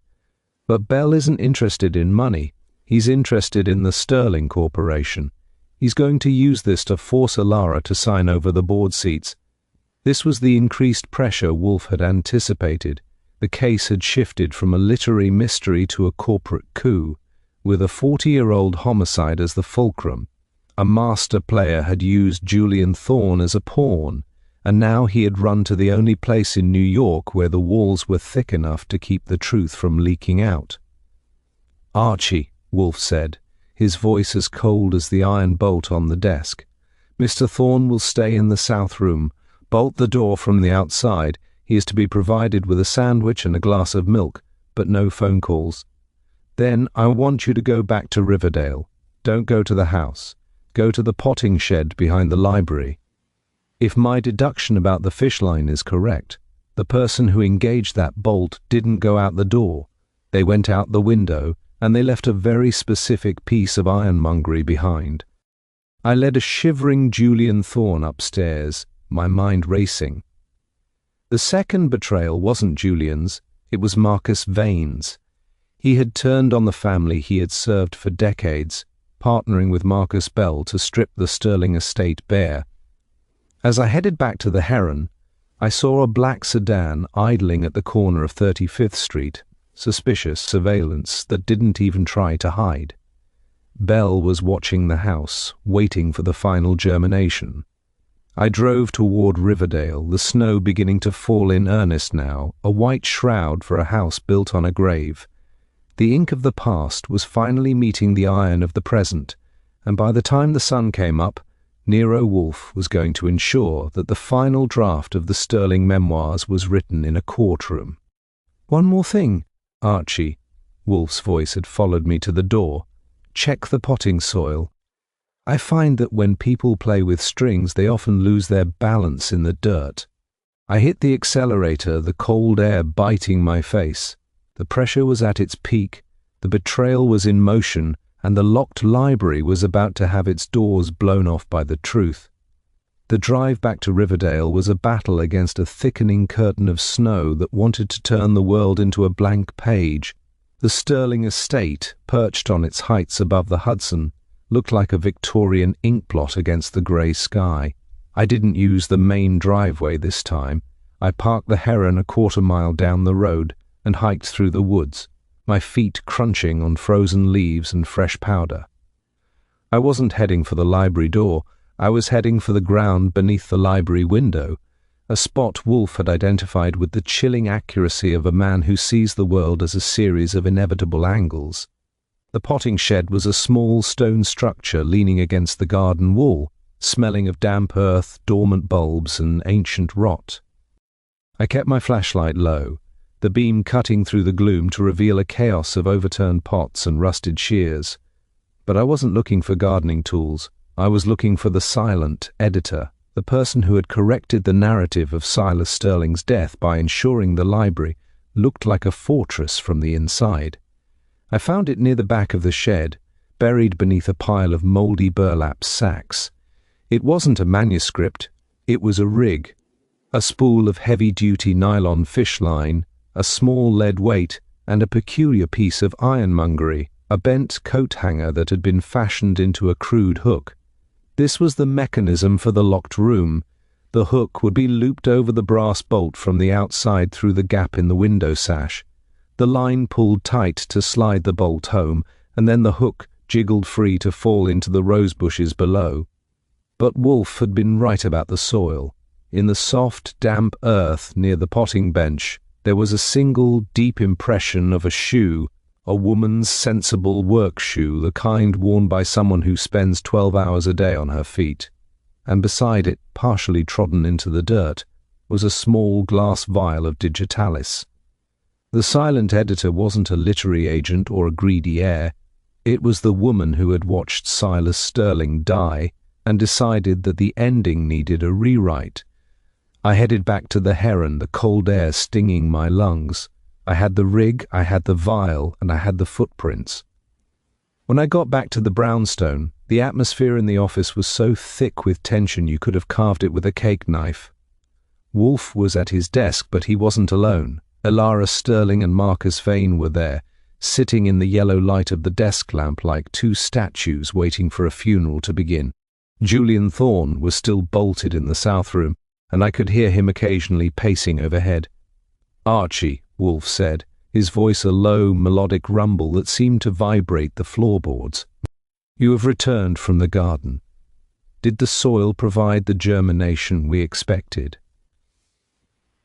But Bell isn't interested in money. He's interested in the Sterling Corporation. He's going to use this to force Alara to sign over the board seats." This was the increased pressure Wolfe had anticipated. The case had shifted from a literary mystery to a corporate coup, with a 40-year-old homicide as the fulcrum. A master player had used Julian Thorne as a pawn, and now he had run to the only place in New York where the walls were thick enough to keep the truth from leaking out. "Archie," Wolfe said, his voice as cold as the iron bolt on the desk. "Mr. Thorne will stay in the south room. Bolt the door from the outside. He is to be provided with a sandwich and a glass of milk, but no phone calls. Then I want you to go back to Riverdale. Don't go to the house. Go to the potting shed behind the library. If my deduction about the fish line is correct, the person who engaged that bolt didn't go out the door. They went out the window, and they left a very specific piece of ironmongery behind. I led a shivering Julian Thorne upstairs, my mind racing. The second betrayal wasn't Julian's, it was Marcus Vane's. He had turned on the family he had served for decades, partnering with Marcus Bell to strip the Sterling estate bare. As I headed back to the Heron, I saw a black sedan idling at the corner of 35th Street, suspicious surveillance that didn't even try to hide. Bell was watching the house, waiting for the final germination. I drove toward Riverdale, the snow beginning to fall in earnest now, a white shroud for a house built on a grave. The ink of the past was finally meeting the iron of the present, and by the time the sun came up, Nero Wolfe was going to ensure that the final draft of the Sterling memoirs was written in a courtroom. "One more thing, Archie," Wolfe's voice had followed me to the door. "Check the potting soil. I find that when people play with strings, they often lose their balance in the dirt." I hit the accelerator, the cold air biting my face. The pressure was at its peak, the betrayal was in motion, and the locked library was about to have its doors blown off by the truth. The drive back to Riverdale was a battle against a thickening curtain of snow that wanted to turn the world into a blank page. The Sterling estate, perched on its heights above the Hudson, looked like a Victorian inkblot against the grey sky. I didn't use the main driveway this time. I parked the Heron a quarter-mile down the road and hiked through the woods, my feet crunching on frozen leaves and fresh powder. I wasn't heading for the library door. I was heading for the ground beneath the library window, a spot Wolfe had identified with the chilling accuracy of a man who sees the world as a series of inevitable angles. The potting shed was a small stone structure leaning against the garden wall, smelling of damp earth, dormant bulbs, and ancient rot. I kept my flashlight low, the beam cutting through the gloom to reveal a chaos of overturned pots and rusted shears. But I wasn't looking for gardening tools. I was looking for the silent editor, the person who had corrected the narrative of Silas Sterling's death by ensuring the library looked like a fortress from the inside. I found it near the back of the shed, buried beneath a pile of mouldy burlap sacks. It wasn't a manuscript, it was a rig, a spool of heavy-duty nylon fish line, a small lead weight, and a peculiar piece of ironmongery, a bent coat hanger that had been fashioned into a crude hook. This was the mechanism for the locked room. The hook would be looped over the brass bolt from the outside through the gap in the window sash. The line pulled tight to slide the bolt home, and then the hook jiggled free to fall into the rose bushes below. But Wolfe had been right about the soil. In the soft, damp earth near the potting bench, there was a single deep impression of a shoe, a woman's sensible work shoe, the kind worn by someone who spends 12 hours a day on her feet. And beside it, partially trodden into the dirt, was a small glass vial of digitalis. The silent editor wasn't a literary agent or a greedy heir. It was the woman who had watched Silas Sterling die and decided that the ending needed a rewrite. I headed back to the Heron, the cold air stinging my lungs. I had the rig, I had the vial, and I had the footprints. When I got back to the brownstone, the atmosphere in the office was so thick with tension you could have carved it with a cake knife. Wolfe was at his desk, but he wasn't alone. Elara Sterling and Marcus Vane were there, sitting in the yellow light of the desk lamp like two statues waiting for a funeral to begin. Julian Thorne was still bolted in the south room, and I could hear him occasionally pacing overhead. "Archie," Wolfe said, his voice a low, melodic rumble that seemed to vibrate the floorboards. "You have returned from the garden. Did the soil provide the germination we expected?"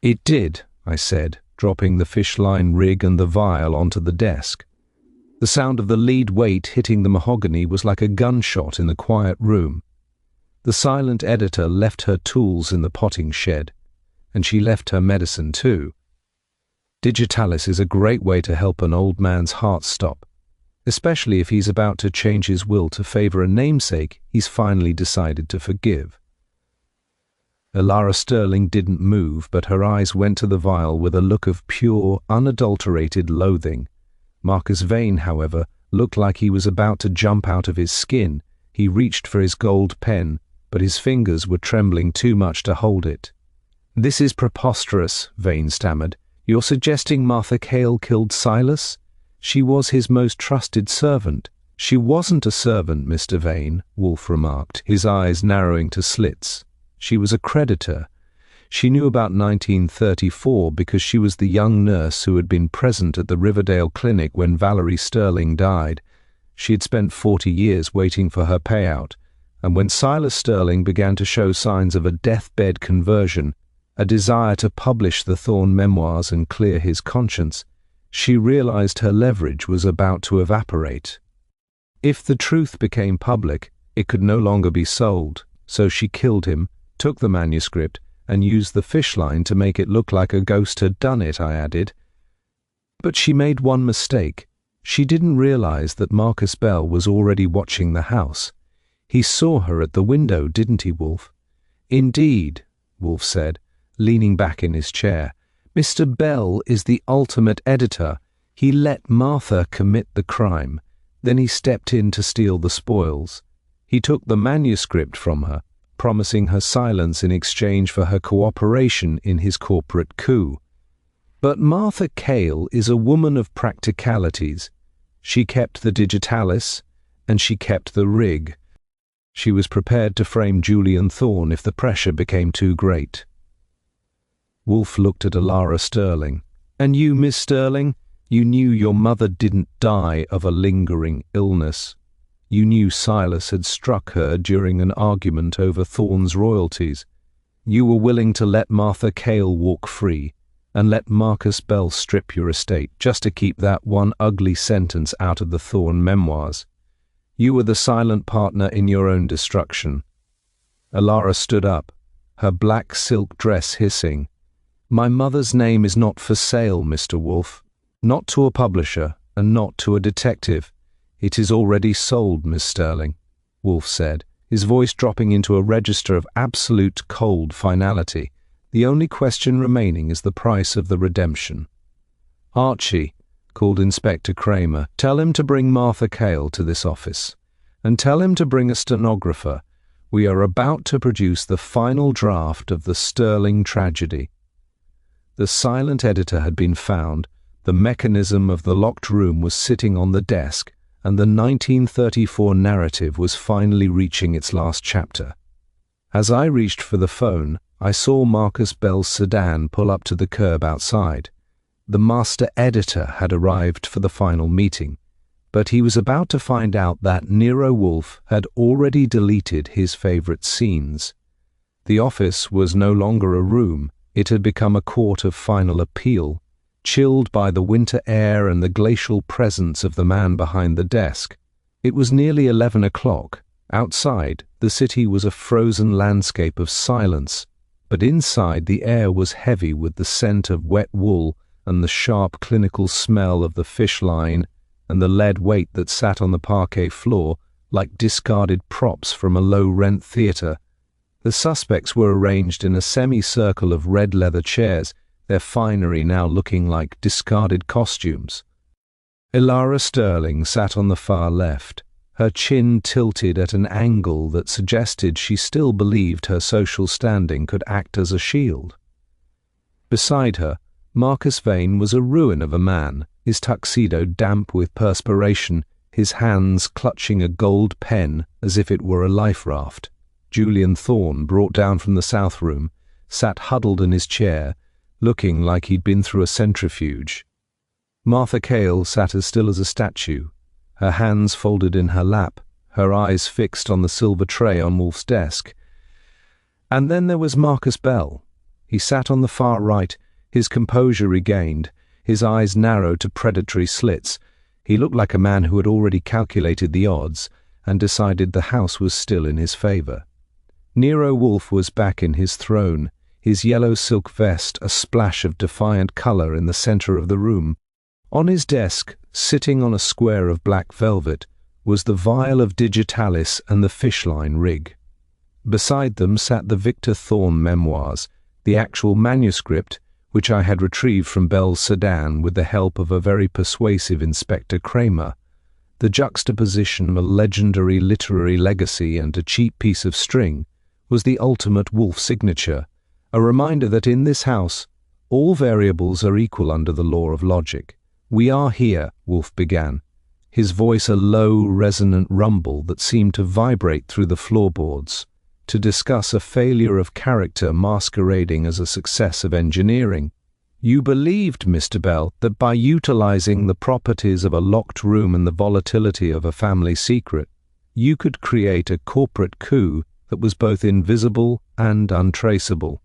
"It did," I said, dropping the fish line rig and the vial onto the desk. The sound of the lead weight hitting the mahogany was like a gunshot in the quiet room. The silent editor left her tools in the potting shed, and she left her medicine too. Digitalis is a great way to help an old man's heart stop, especially if he's about to change his will to favor a namesake he's finally decided to forgive. Elara Sterling didn't move, but her eyes went to the vial with a look of pure, unadulterated loathing. Marcus Vane, however, looked like he was about to jump out of his skin. He reached for his gold pen, but his fingers were trembling too much to hold it. "This is preposterous," Vane stammered. "You're suggesting Martha Cale killed Silas? She was his most trusted servant." "She wasn't a servant, Mr. Vane," Wolfe remarked, his eyes narrowing to slits. "She was a creditor. She knew about 1934 because she was the young nurse who had been present at the Riverdale clinic when Valerie Sterling died. She had spent 40 years waiting for her payout, and when Silas Sterling began to show signs of a deathbed conversion, a desire to publish the Thorn memoirs and clear his conscience, she realized her leverage was about to evaporate. If the truth became public, it could no longer be sold, so she killed him, took the manuscript, and used the fish line to make it look like a ghost had done it, I added. But she made one mistake. She didn't realize that Marcus Bell was already watching the house. He saw her at the window, didn't he, Wolfe? "Indeed," Wolfe said, leaning back in his chair. "Mr. Bell is the ultimate editor. He let Martha commit the crime. Then he stepped in to steal the spoils. He took the manuscript from her, promising her silence in exchange for her cooperation in his corporate coup. But Martha Cale is a woman of practicalities. She kept the digitalis, and she kept the rig. She was prepared to frame Julian Thorne if the pressure became too great." Wolfe looked at Elara Sterling. "And you, Miss Sterling, you knew your mother didn't die of a lingering illness. You knew Silas had struck her during an argument over Thorne's royalties. You were willing to let Martha Cale walk free and let Marcus Bell strip your estate just to keep that one ugly sentence out of the Thorne memoirs. You were the silent partner in your own destruction." Elara stood up, her black silk dress hissing. "My mother's name is not for sale, Mr. Wolfe. Not to a publisher and not to a detective. It is already sold, Miss Sterling," Wolfe said, his voice dropping into a register of absolute cold finality. "The only question remaining is the price of the redemption." "Archie," called Inspector Cramer, "tell him to bring Martha Cale to this office. And tell him to bring a stenographer. We are about to produce the final draft of the Sterling tragedy." The silent editor had been found, the mechanism of the locked room was sitting on the desk, and the 1934 narrative was finally reaching its last chapter. As I reached for the phone, I saw Marcus Bell's sedan pull up to the curb outside. The master editor had arrived for the final meeting, but he was about to find out that Nero Wolfe had already deleted his favorite scenes. The office was no longer a room, it had become a court of final appeal, chilled by the winter air and the glacial presence of the man behind the desk. It was nearly 11 o'clock. Outside, the city was a frozen landscape of silence, but inside the air was heavy with the scent of wet wool and the sharp clinical smell of the fish line and the lead weight that sat on the parquet floor like discarded props from a low-rent theatre. The suspects were arranged in a semicircle of red leather chairs, their finery now looking like discarded costumes. Elara Sterling sat on the far left, her chin tilted at an angle that suggested she still believed her social standing could act as a shield. Beside her, Marcus Vane was a ruin of a man, his tuxedo damp with perspiration, his hands clutching a gold pen as if it were a life raft. Julian Thorne, brought down from the south room, sat huddled in his chair, looking like he'd been through a centrifuge. Martha Cale sat as still as a statue, her hands folded in her lap, her eyes fixed on the silver tray on Wolfe's desk. And then there was Marcus Bell. He sat on the far right, his composure regained, his eyes narrowed to predatory slits. He looked like a man who had already calculated the odds and decided the house was still in his favor. Nero Wolfe was back in his throne, his yellow silk vest a splash of defiant color in the center of the room. On his desk, sitting on a square of black velvet, was the vial of digitalis and the fishline rig. Beside them sat the Victor Thorne memoirs, the actual manuscript, which I had retrieved from Bell's sedan with the help of a very persuasive Inspector Cramer. The juxtaposition of a legendary literary legacy and a cheap piece of string was the ultimate Wolfe signature, a reminder that in this house, all variables are equal under the law of logic. "We are here," Wolfe began, his voice a low, resonant rumble that seemed to vibrate through the floorboards, to discuss a failure of character masquerading as a success of engineering. "You believed, Mr. Bell, that by utilizing the properties of a locked room and the volatility of a family secret, you could create a corporate coup that was both invisible and untraceable.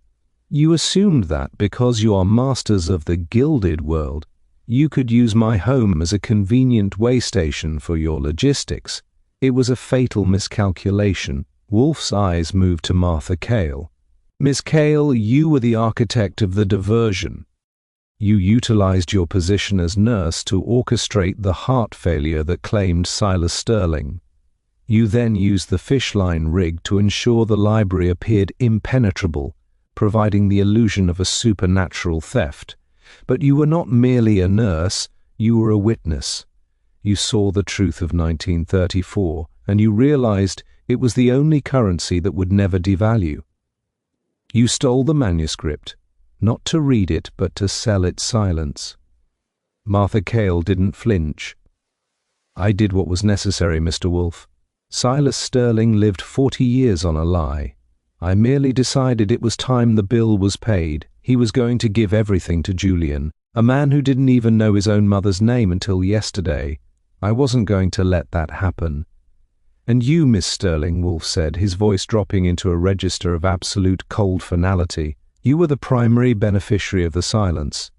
You assumed that because you are masters of the gilded world, you could use my home as a convenient way station for your logistics. It was a fatal miscalculation." Wolfe's eyes moved to Martha Cale. "Miss Cale, you were the architect of the diversion. You utilized your position as nurse to orchestrate the heart failure that claimed Silas Sterling. You then used the fishline rig to ensure the library appeared impenetrable, providing the illusion of a supernatural theft. But you were not merely a nurse, you were a witness. You saw the truth of 1934, and you realized it was the only currency that would never devalue. You stole the manuscript, not to read it, but to sell its silence." Martha Cale didn't flinch. "I did what was necessary, Mr. Wolfe. Silas Sterling lived 40 years on a lie. I merely decided it was time the bill was paid. He was going to give everything to Julian, a man who didn't even know his own mother's name until yesterday. I wasn't going to let that happen." "And you, Miss Sterling," Wolfe said, his voice dropping into a register of absolute cold finality, "you were the primary beneficiary of the silence.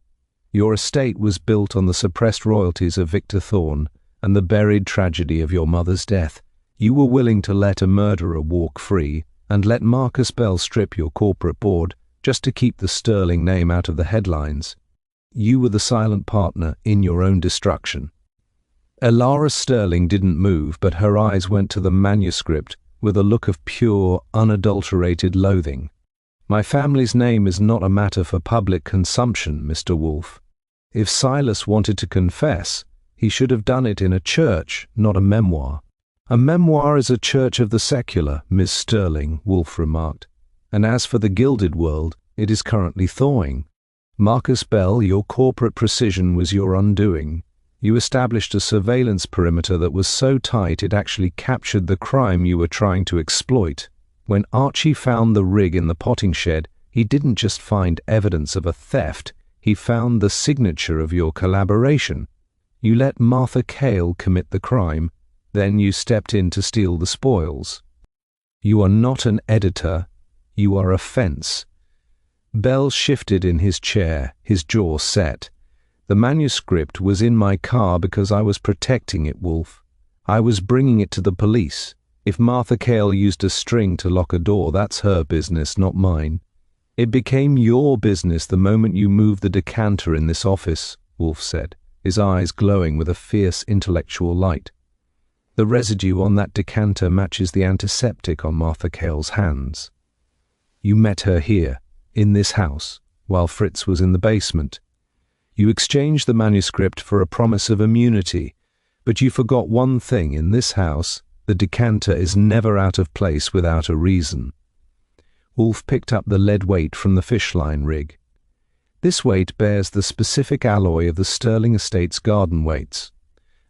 Your estate was built on the suppressed royalties of Victor Thorne and the buried tragedy of your mother's death. You were willing to let a murderer walk free and let Marcus Bell strip your corporate board just to keep the Sterling name out of the headlines. You were the silent partner in your own destruction." Elara Sterling didn't move, but her eyes went to the manuscript with a look of pure, unadulterated loathing. "My family's name is not a matter for public consumption, Mr. Wolfe. If Silas wanted to confess, he should have done it in a church, not a memoir." "A memoir is a church of the secular, Miss Sterling," Wolfe remarked. "And as for the gilded world, it is currently thawing. Marcus Bell, your corporate precision was your undoing. You established a surveillance perimeter that was so tight it actually captured the crime you were trying to exploit. When Archie found the rig in the potting shed, he didn't just find evidence of a theft, he found the signature of your collaboration. You let Martha Cale commit the crime, then you stepped in to steal the spoils. You are not an editor, you are a fence." Bell shifted in his chair, his jaw set. "The manuscript was in my car because I was protecting it, Wolfe. I was bringing it to the police. If Martha Cale used a string to lock a door, that's her business, not mine. It became your business the moment you moved the decanter in this office," Wolfe said, his eyes glowing with a fierce intellectual light. "The residue on that decanter matches the antiseptic on Martha Cale's hands. You met her here, in this house, while Fritz was in the basement. You exchanged the manuscript for a promise of immunity, but you forgot one thing: in this house, the decanter is never out of place without a reason." Wolfe picked up the lead weight from the fishline rig. "This weight bears the specific alloy of the Sterling Estates garden weights,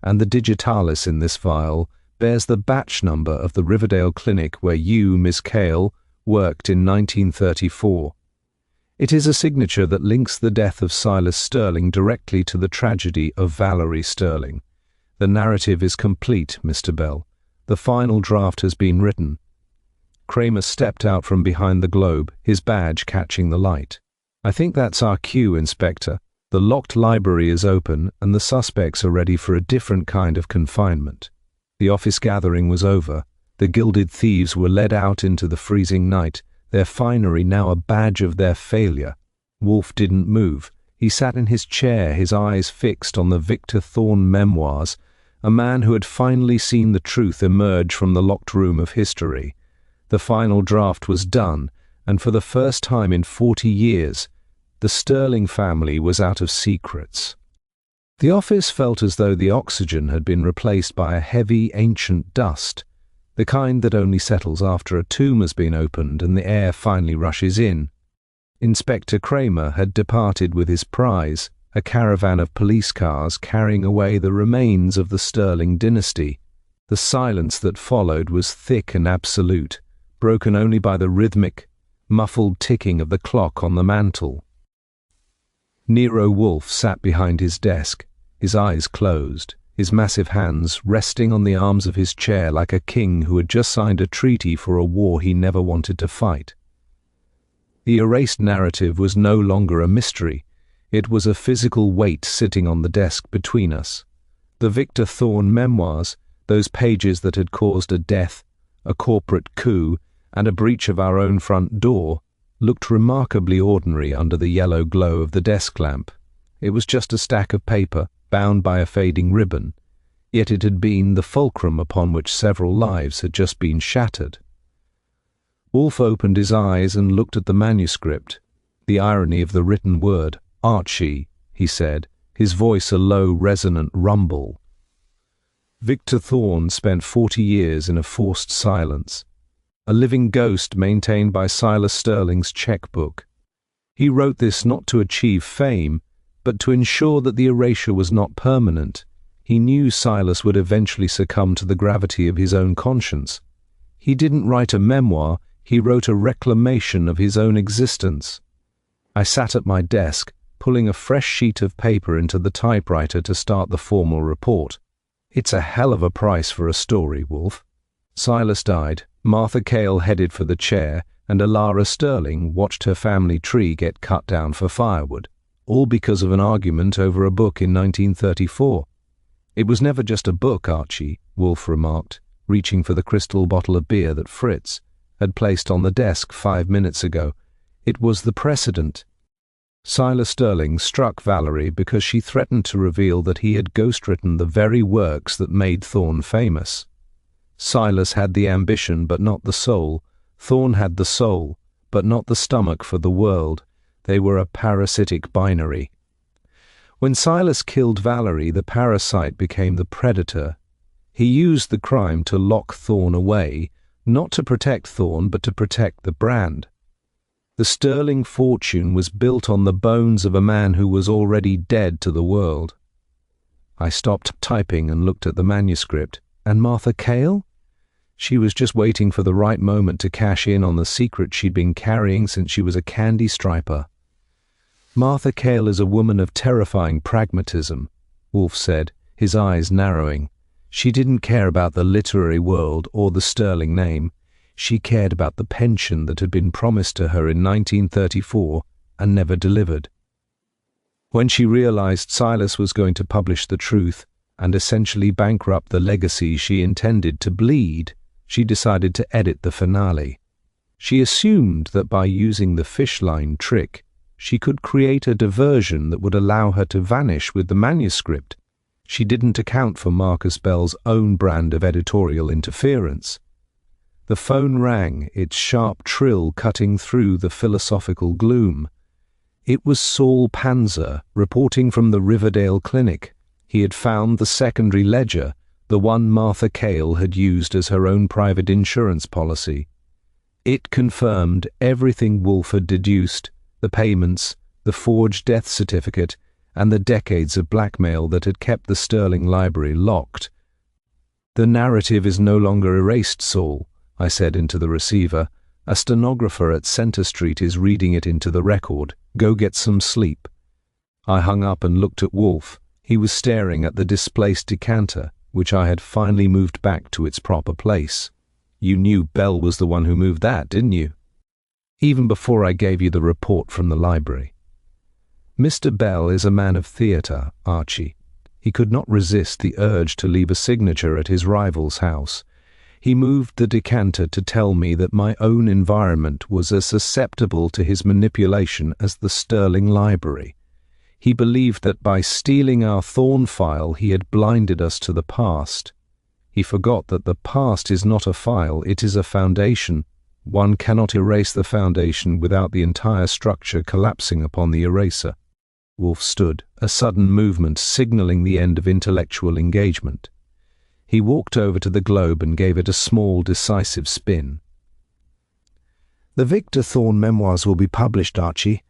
and the digitalis in this vial bears the batch number of the Riverdale clinic where you, Miss Cale, worked in 1934. It is a signature that links the death of Silas Sterling directly to the tragedy of Valerie Sterling. The narrative is complete, Mr. Bell. The final draft has been written." Cramer stepped out from behind the globe, his badge catching the light. "I think that's our cue, Inspector. The locked library is open, and the suspects are ready for a different kind of confinement." The office gathering was over. The gilded thieves were led out into the freezing night, their finery now a badge of their failure. Wolfe didn't move. He sat in his chair, his eyes fixed on the Victor Thorne memoirs, a man who had finally seen the truth emerge from the locked room of history. The final draft was done, and for the first time in 40 years, the Sterling family was out of secrets. The office felt as though the oxygen had been replaced by a heavy, ancient dust, the kind that only settles after a tomb has been opened and the air finally rushes in. Inspector Cramer had departed with his prize, a caravan of police cars carrying away the remains of the Sterling dynasty. The silence that followed was thick and absolute, broken only by the rhythmic, muffled ticking of the clock on the mantel. Nero Wolfe sat behind his desk, his eyes closed, his massive hands resting on the arms of his chair like a king who had just signed a treaty for a war he never wanted to fight. The erased narrative was no longer a mystery. It was a physical weight sitting on the desk between us. The Victor Thorne memoirs, those pages that had caused a death, a corporate coup, and a breach of our own front door, looked remarkably ordinary under the yellow glow of the desk lamp. It was just a stack of paper, bound by a fading ribbon, yet it had been the fulcrum upon which several lives had just been shattered. Wolfe opened his eyes and looked at the manuscript. The irony of the written word, Archie, he said, his voice a low, resonant rumble. Victor Thorne spent 40 years in a forced silence, a living ghost maintained by Silas Sterling's checkbook. He wrote this not to achieve fame, but to ensure that the erasure was not permanent. He knew Silas would eventually succumb to the gravity of his own conscience. He didn't write a memoir, he wrote a reclamation of his own existence. I sat at my desk, pulling a fresh sheet of paper into the typewriter to start the formal report. It's a hell of a price for a story, Wolfe. Silas died, Martha Cale headed for the chair, and Alara Sterling watched her family tree get cut down for firewood, all because of an argument over a book in 1934. It was never just a book, Archie, Wolfe remarked, reaching for the crystal bottle of beer that Fritz had placed on the desk 5 minutes ago. It was the precedent. Silas Sterling struck Valerie because she threatened to reveal that he had ghostwritten the very works that made Thorne famous. Silas had the ambition but not the soul. Thorne had the soul but not the stomach for the world. They were a parasitic binary. When Silas killed Valerie, the parasite became the predator. He used the crime to lock Thorne away, not to protect Thorne but to protect the brand. The Sterling fortune was built on the bones of a man who was already dead to the world. I stopped typing and looked at the manuscript. And Martha Cale? She was just waiting for the right moment to cash in on the secret she'd been carrying since she was a candy striper. Martha Cale is a woman of terrifying pragmatism, Wolfe said, his eyes narrowing. She didn't care about the literary world or the Sterling name. She cared about the pension that had been promised to her in 1934 and never delivered. When she realized Silas was going to publish the truth and essentially bankrupt the legacy she intended to bleed, she decided to edit the finale. She assumed that by using the fish line trick, she could create a diversion that would allow her to vanish with the manuscript. She didn't account for Marcus Bell's own brand of editorial interference. The phone rang, its sharp trill cutting through the philosophical gloom. It was Saul Panzer, reporting from the Riverdale clinic. He had found the secondary ledger, the one Martha Cale had used as her own private insurance policy. It confirmed everything Wolfe had deduced, the payments, the forged death certificate, and the decades of blackmail that had kept the Sterling library locked. "The narrative is no longer erased, Saul," I said into the receiver. "A stenographer at Center Street is reading it into the record. Go get some sleep." I hung up and looked at Wolfe. He was staring at the displaced decanter, which I had finally moved back to its proper place. "You knew Bell was the one who moved that, didn't you?" "Even before I gave you the report from the library." "Mr. Bell is a man of theatre, Archie. He could not resist the urge to leave a signature at his rival's house. He moved the decanter to tell me that my own environment was as susceptible to his manipulation as the Sterling Library. He believed that by stealing our Thorn file he had blinded us to the past. He forgot that the past is not a file, it is a foundation. One cannot erase the foundation without the entire structure collapsing upon the eraser. Wolfe stood, a sudden movement signaling the end of intellectual engagement. He walked over to the globe and gave it a small, decisive spin. "The Victor Thorn memoirs will be published, Archie.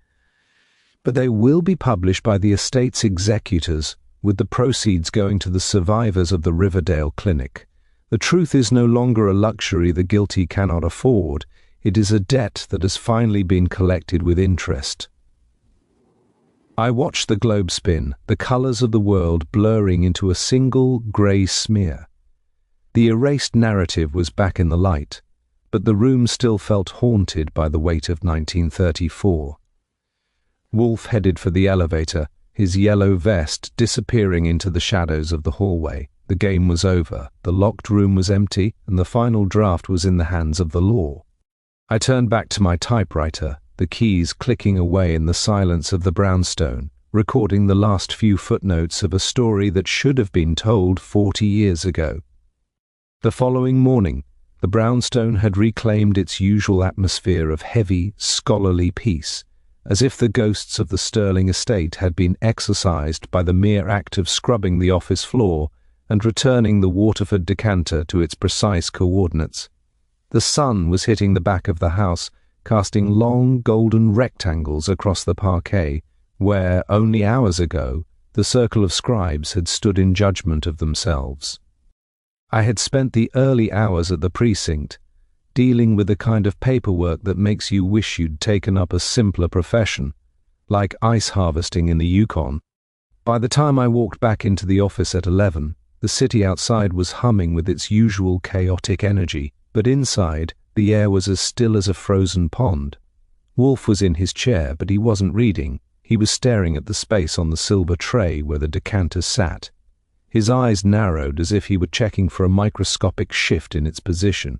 But they will be published by the estate's executors, with the proceeds going to the survivors of the Riverdale Clinic. The truth is no longer a luxury the guilty cannot afford. It is a debt that has finally been collected with interest." I watched the globe spin, the colors of the world blurring into a single grey smear. The erased narrative was back in the light, but the room still felt haunted by the weight of 1934. Wolfe headed for the elevator, his yellow vest disappearing into the shadows of the hallway. The game was over, the locked room was empty, and the final draft was in the hands of the law. I turned back to my typewriter, the keys clicking away in the silence of the brownstone, recording the last few footnotes of a story that should have been told 40 years ago. The following morning, the brownstone had reclaimed its usual atmosphere of heavy, scholarly peace, as if the ghosts of the Sterling estate had been exorcised by the mere act of scrubbing the office floor and returning the Waterford decanter to its precise coordinates. The sun was hitting the back of the house, casting long golden rectangles across the parquet, where, only hours ago, the circle of scribes had stood in judgment of themselves. I had spent the early hours at the precinct, dealing with the kind of paperwork that makes you wish you'd taken up a simpler profession, like ice harvesting in the Yukon. By the time I walked back into the office at 11, the city outside was humming with its usual chaotic energy, but inside, the air was as still as a frozen pond. Wolfe was in his chair, but he wasn't reading. He was staring at the space on the silver tray where the decanter sat. His eyes narrowed as if he were checking for a microscopic shift in its position.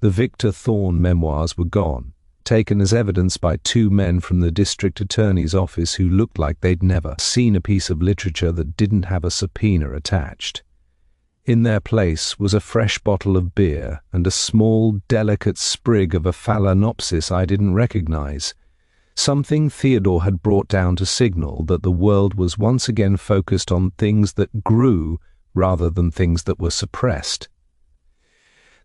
The Victor Thorn memoirs were gone, taken as evidence by two men from the district attorney's office who looked like they'd never seen a piece of literature that didn't have a subpoena attached. In their place was a fresh bottle of beer and a small, delicate sprig of a phalaenopsis I didn't recognize. Something Theodore had brought down to signal that the world was once again focused on things that grew rather than things that were suppressed.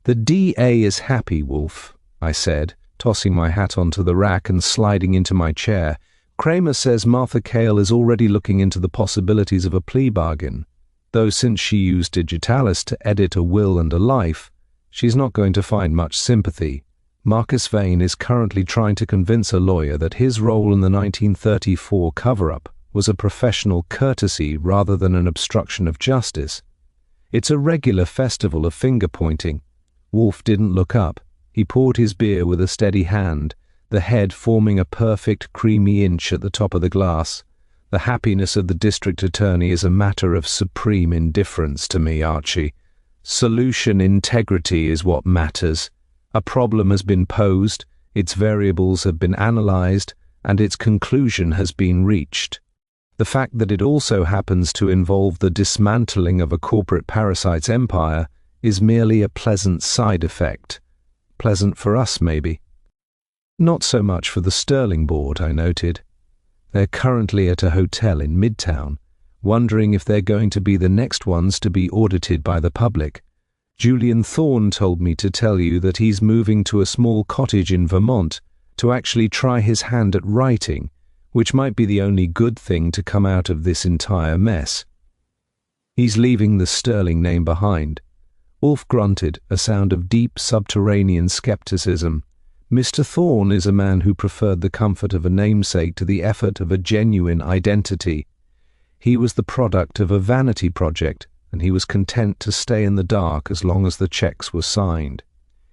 "The DA is happy, Wolfe," I said, tossing my hat onto the rack and sliding into my chair. "Cramer says Martha Cale is already looking into the possibilities of a plea bargain, though since she used digitalis to edit a will and a life, she's not going to find much sympathy. Marcus Vane is currently trying to convince a lawyer that his role in the 1934 cover-up was a professional courtesy rather than an obstruction of justice. It's a regular festival of finger-pointing." Wolfe didn't look up. He poured his beer with a steady hand, the head forming a perfect creamy inch at the top of the glass. "The happiness of the district attorney is a matter of supreme indifference to me, Archie. Solution integrity is what matters. A problem has been posed, its variables have been analyzed, and its conclusion has been reached. The fact that it also happens to involve the dismantling of a corporate parasite's empire is merely a pleasant side effect. Pleasant for us, maybe. Not so much for the Sterling board, I noted. They're currently at a hotel in Midtown, wondering if they're going to be the next ones to be audited by the public. Julian Thorne told me to tell you that he's moving to a small cottage in Vermont to actually try his hand at writing, which might be the only good thing to come out of this entire mess. He's leaving the Sterling name behind. Wolfe grunted, a sound of deep subterranean skepticism. Mr. Thorne is a man who preferred the comfort of a namesake to the effort of a genuine identity. He was the product of a vanity project, and he was content to stay in the dark as long as the checks were signed.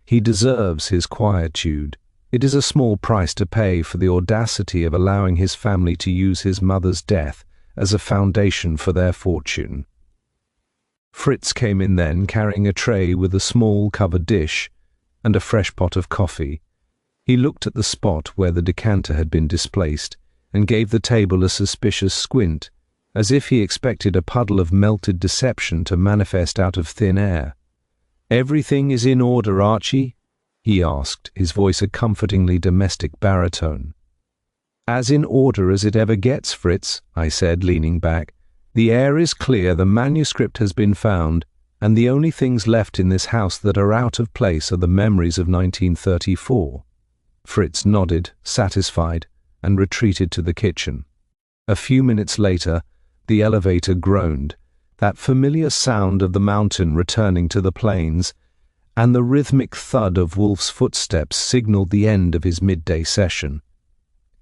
He deserves his quietude. It is a small price to pay for the audacity of allowing his family to use his mother's death as a foundation for their fortune. Fritz came in then, carrying a tray with a small covered dish and a fresh pot of coffee. He looked at the spot where the decanter had been displaced and gave the table a suspicious squint, as if he expected a puddle of melted deception to manifest out of thin air. "Everything is in order, Archie?" he asked, his voice a comfortingly domestic baritone. "As in order as it ever gets, Fritz," I said, leaning back. "The air is clear, the manuscript has been found, and the only things left in this house that are out of place are the memories of 1934. Fritz nodded, satisfied, and retreated to the kitchen. A few minutes later, the elevator groaned, that familiar sound of the mountain returning to the plains, and the rhythmic thud of Wolfe's footsteps signaled the end of his midday session.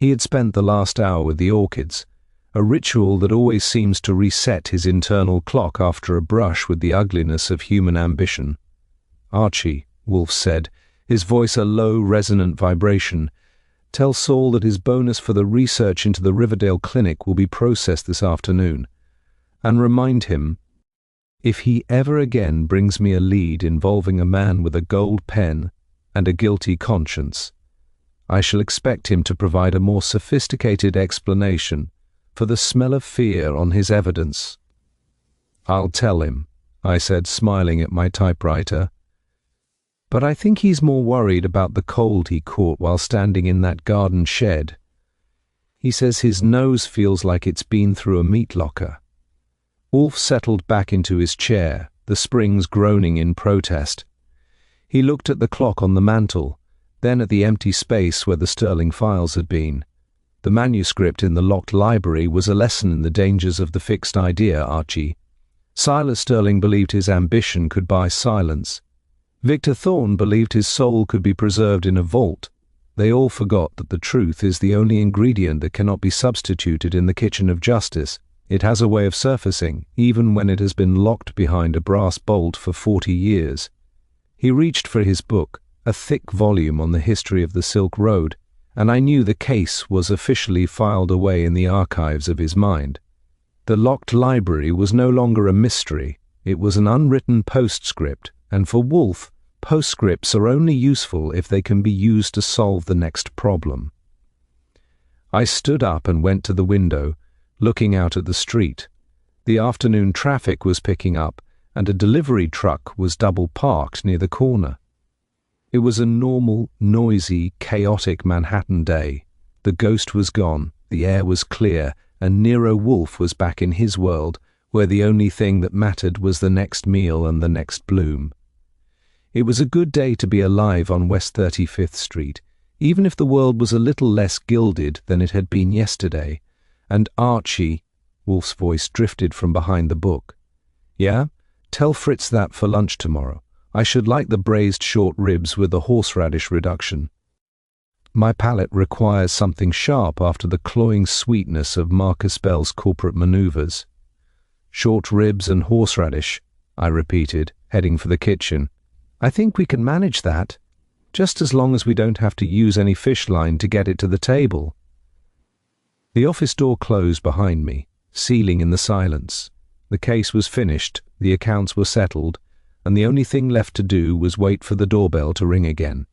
He had spent the last hour with the orchids, a ritual that always seems to reset his internal clock after a brush with the ugliness of human ambition. "Archie," Wolfe said, his voice a low, resonant vibration, "tell Saul that his bonus for the research into the Riverdale clinic will be processed this afternoon. And remind him, if he ever again brings me a lead involving a man with a gold pen and a guilty conscience, I shall expect him to provide a more sophisticated explanation for the smell of fear on his evidence." "I'll tell him," I said, smiling at my typewriter. "But I think he's more worried about the cold he caught while standing in that garden shed. He says his nose feels like it's been through a meat locker." Wolfe settled back into his chair, the springs groaning in protest. He looked at the clock on the mantel, then at the empty space where the sterling files had been. "The manuscript in the locked library was a lesson in the dangers of the fixed idea, Archie. Silas Sterling believed his ambition could buy silence. Victor Thorne believed his soul could be preserved in a vault. They all forgot that the truth is the only ingredient that cannot be substituted in the kitchen of justice. It has a way of surfacing, even when it has been locked behind a brass bolt for 40 years. He reached for his book, a thick volume on the history of the Silk Road, and I knew the case was officially filed away in the archives of his mind. The locked library was no longer a mystery. It was an unwritten postscript, and for Wolfe, postscripts are only useful if they can be used to solve the next problem. I stood up and went to the window, looking out at the street. The afternoon traffic was picking up, and a delivery truck was double parked near the corner. It was a normal, noisy, chaotic Manhattan day. The ghost was gone, the air was clear, and Nero Wolfe was back in his world, where the only thing that mattered was the next meal and the next bloom. It was a good day to be alive on West 35th Street, even if the world was a little less gilded than it had been yesterday. And Archie, Wolfe's voice drifted from behind the book. "Yeah? Tell Fritz that for lunch tomorrow. I should like the braised short ribs with the horseradish reduction. My palate requires something sharp after the cloying sweetness of Marcus Bell's corporate maneuvers." "Short ribs and horseradish," I repeated, heading for the kitchen. "I think we can manage that, just as long as we don't have to use any fish line to get it to the table." The office door closed behind me, sealing in the silence. The case was finished, the accounts were settled, and the only thing left to do was wait for the doorbell to ring again.